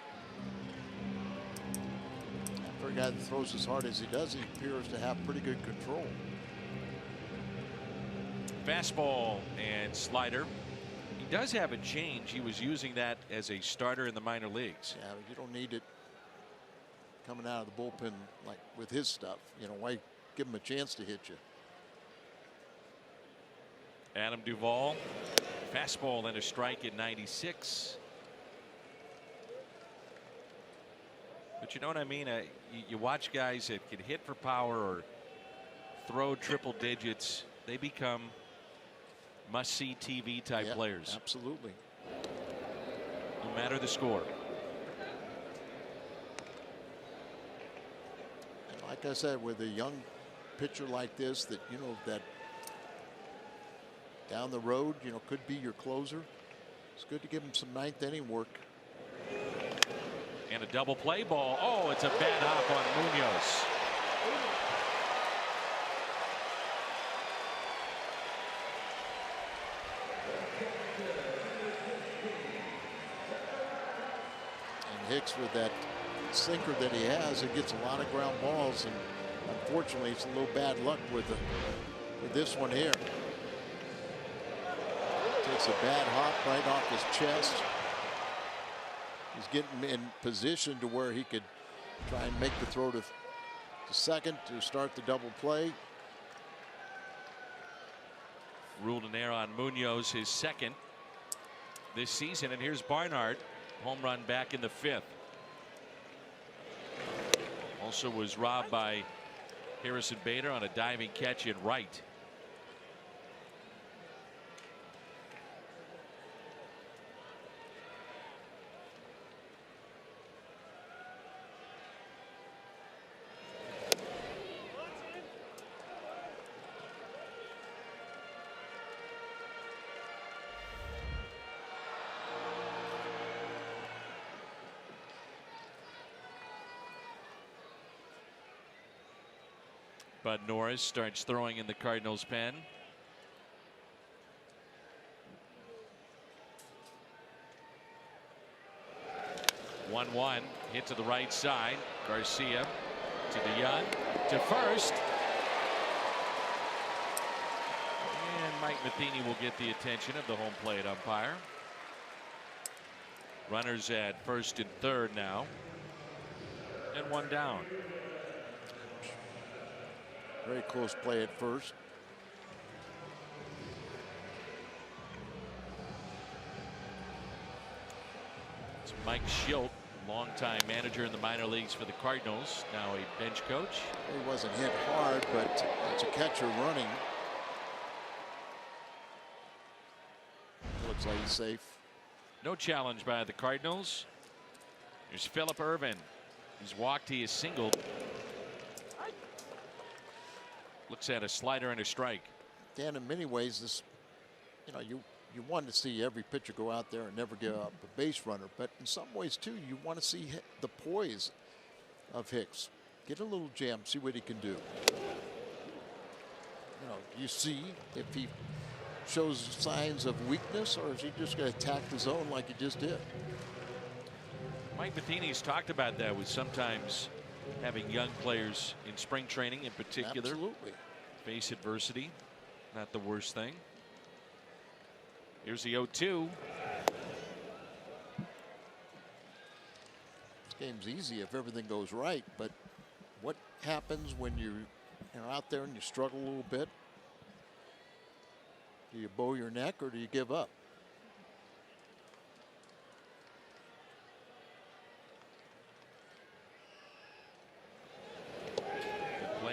For a guy that throws as hard as he does, he appears to have pretty good control. Fastball and slider. He does have a change. He was using that as a starter in the minor leagues. Yeah, but you don't need it coming out of the bullpen like with his stuff. You know, why give him a chance to hit you? Adam Duvall, fastball and a strike at 96. But you know what I mean? You watch guys that can hit for power or throw triple digits. They become must-see TV type players. Absolutely. No matter the score. And like I said, with a young pitcher like this, that that down the road, could be your closer. It's good to give him some 9th inning work. And a double play ball. Oh, it's a bad hop on Munoz. And Hicks, with that sinker that he has, it gets a lot of ground balls, and unfortunately it's a little bad luck with this one here. Takes a bad hop right off his chest. He's getting in position to where he could try and make the throw to second to start the double play. Ruled an error on Munoz, his second this season. And here's Barnhart, home run back in the 5th. Also was robbed by Harrison Bader on a diving catch in right. Bud Norris starts throwing in the Cardinals pen. One hit to the right side. Garcia to DeYoung to first. And Mike Matheny will get the attention of the home plate umpire. Runners at first and third now. And one down. Very close play at first. It's Mike Schilt, longtime manager in the minor leagues for the Cardinals, now a bench coach. He wasn't hit hard, but it's a catcher running. Looks like he's safe. No challenge by the Cardinals. Here's Phillip Ervin. He's walked, he is singled. Looks at a slider and a strike. Dan, in many ways, this, you want to see every pitcher go out there and never give up a base runner, but in some ways too, you want to see the poise of Hicks. Get a little jam, see what he can do. You see if he shows signs of weakness, or is he just going to attack the zone like he just did? Mike Matheny's talked about that with sometimes having young players in spring training in particular. Absolutely. Face adversity, not the worst thing. Here's the 0-2. This game's easy if everything goes right, but what happens when you're out there and you struggle a little bit? Do you bow your neck or do you give up?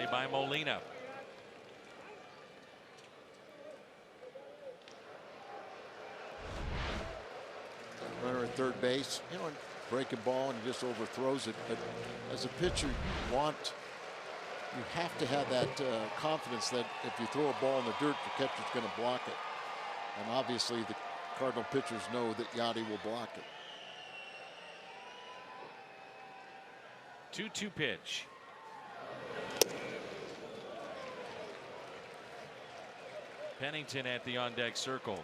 Play by Molina. Runner at third base, you know, breaking ball and he just overthrows it. But as a pitcher, you have to have that confidence that if you throw a ball in the dirt, the catcher's going to block it. And obviously, the Cardinal pitchers know that Yachty will block it. 2-2 pitch. Pennington at the on-deck circle.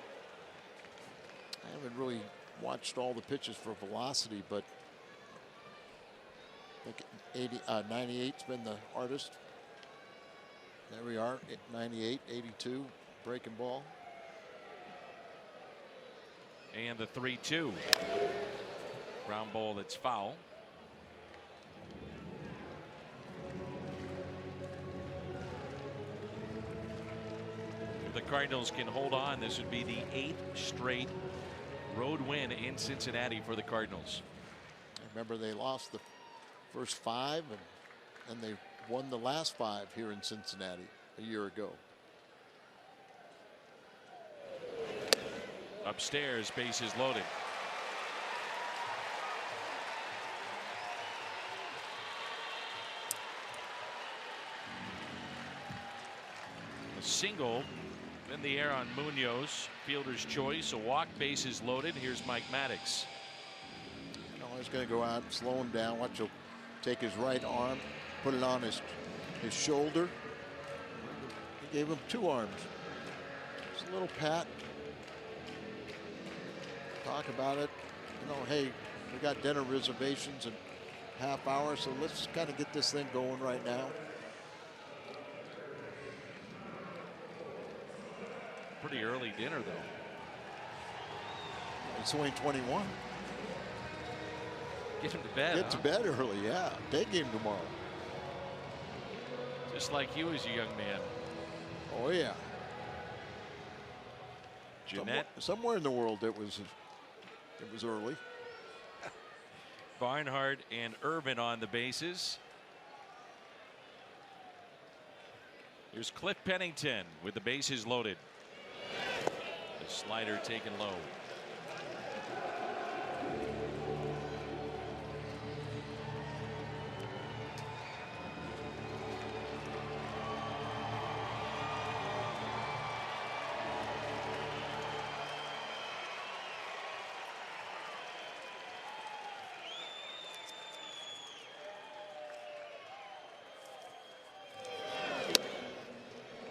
I haven't really watched all the pitches for velocity, but I think 98's been the hardest. There we are, 98, 82, breaking ball. And the 3-2. Ground ball that's foul. If the Cardinals can hold on, this would be the 8th straight road win in Cincinnati for the Cardinals. Remember, they lost the first 5 and they won the last 5 here in Cincinnati a year ago. Upstairs, bases loaded. A single in the air on Munoz. Fielder's choice. A walk, bases loaded. Here's Mike Maddox. You know, he's going to go out, slow him down. Watch him take his right arm, put it on his shoulder. He gave him 2 arms. Just a little pat. Talk about it. You know, hey, we got dinner reservations in half hour, so let's kind of get this thing going right now. Pretty early dinner, though. It's only 21. Get him to bed. Get to bed early, yeah. Day game tomorrow. Just like you as a young man. Oh, yeah. Jeanette. Somewhere in the world it was early. Barnhart and Urban on the bases. Here's Cliff Pennington with the bases loaded. The slider taken low.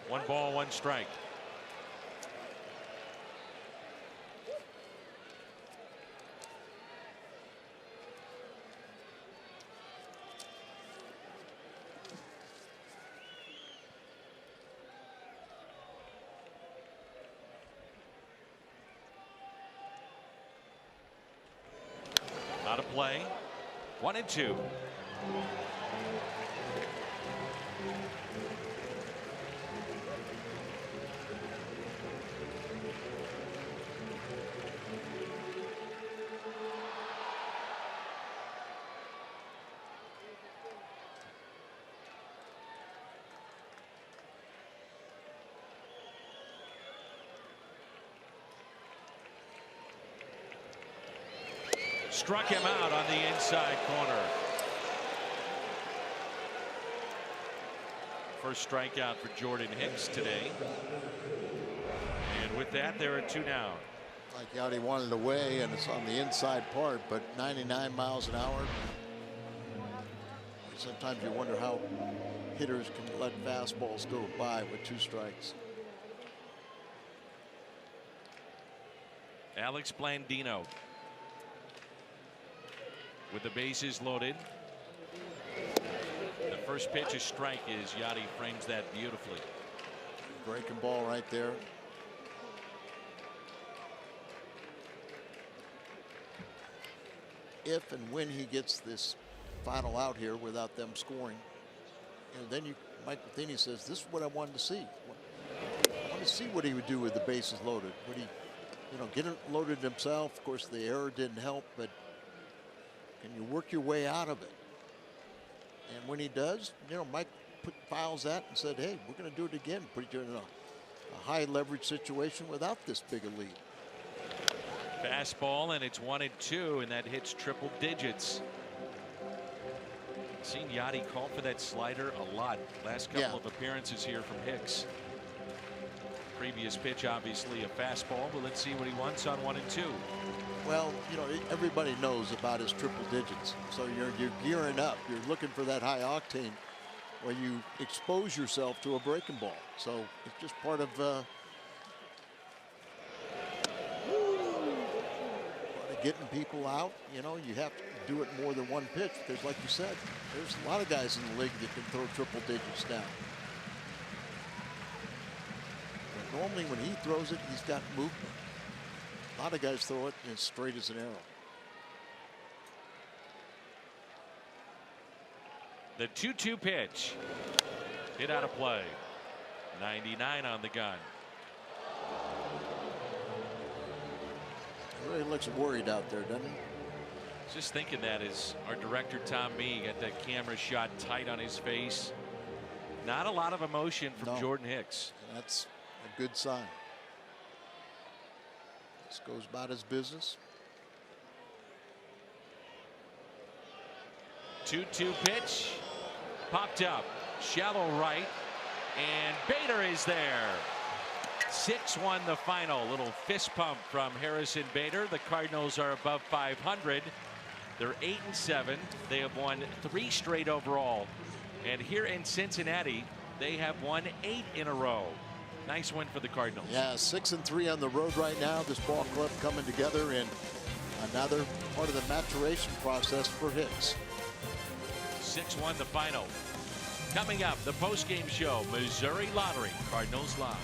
One ball, one strike. Out of play. 1-2. Struck him out on the inside corner. First strikeout for Jordan Hicks today. And with that, there are 2 down. Like Yachty wanted away, and it's on the inside part, but 99 miles an hour. Sometimes you wonder how hitters can let fastballs go by with 2 strikes. Alex Blandino with the bases loaded. The first pitch, a strike, as Yachty frames that beautifully. Breaking ball right there. If and when he gets this final out here without them scoring, and then Mike Matheny says, this is what I wanted to see. I want to see what he would do with the bases loaded. Would he, get it loaded himself? Of course, the error didn't help, but can you work your way out of it? And when he does, Mike files that and said, hey, we're going to do it again. Put you in a high leverage situation without this big a lead. Fastball, and it's 1-2, and that hits triple digits. Seen Yachty call for that slider a lot. Last couple of appearances here from Hicks. Previous pitch, obviously a fastball, but let's see what he wants on 1-2. Well, you know, everybody knows about his triple digits. So you're gearing up. You're looking for that high octane when you expose yourself to a breaking ball. So it's just part of getting people out. You know, you have to do it more than one pitch because, like you said, there's a lot of guys in the league that can throw triple digits down. But normally when he throws it, he's got movement. A lot of guys throw it as straight as an arrow. The 2-2 pitch. Hit out of play. 99 on the gun. He really looks worried out there, doesn't he? Just thinking that as our director Tom Mee got that camera shot tight on his face. Not a lot of emotion from Jordan Hicks. That's a good sign. This goes about his business. 2-2 pitch. Popped up. Shallow right. And Bader is there. 6-1 the final. Little fist pump from Harrison Bader. The Cardinals are above 500. They're 8-7. They have won 3 straight overall. And here in Cincinnati, they have won 8 in a row. Nice win for the Cardinals. Yeah, 6-3 on the road right now. This ball club coming together in another part of the maturation process for Hicks. 6-1 the final. Coming up, the postgame show, Missouri Lottery, Cardinals Live.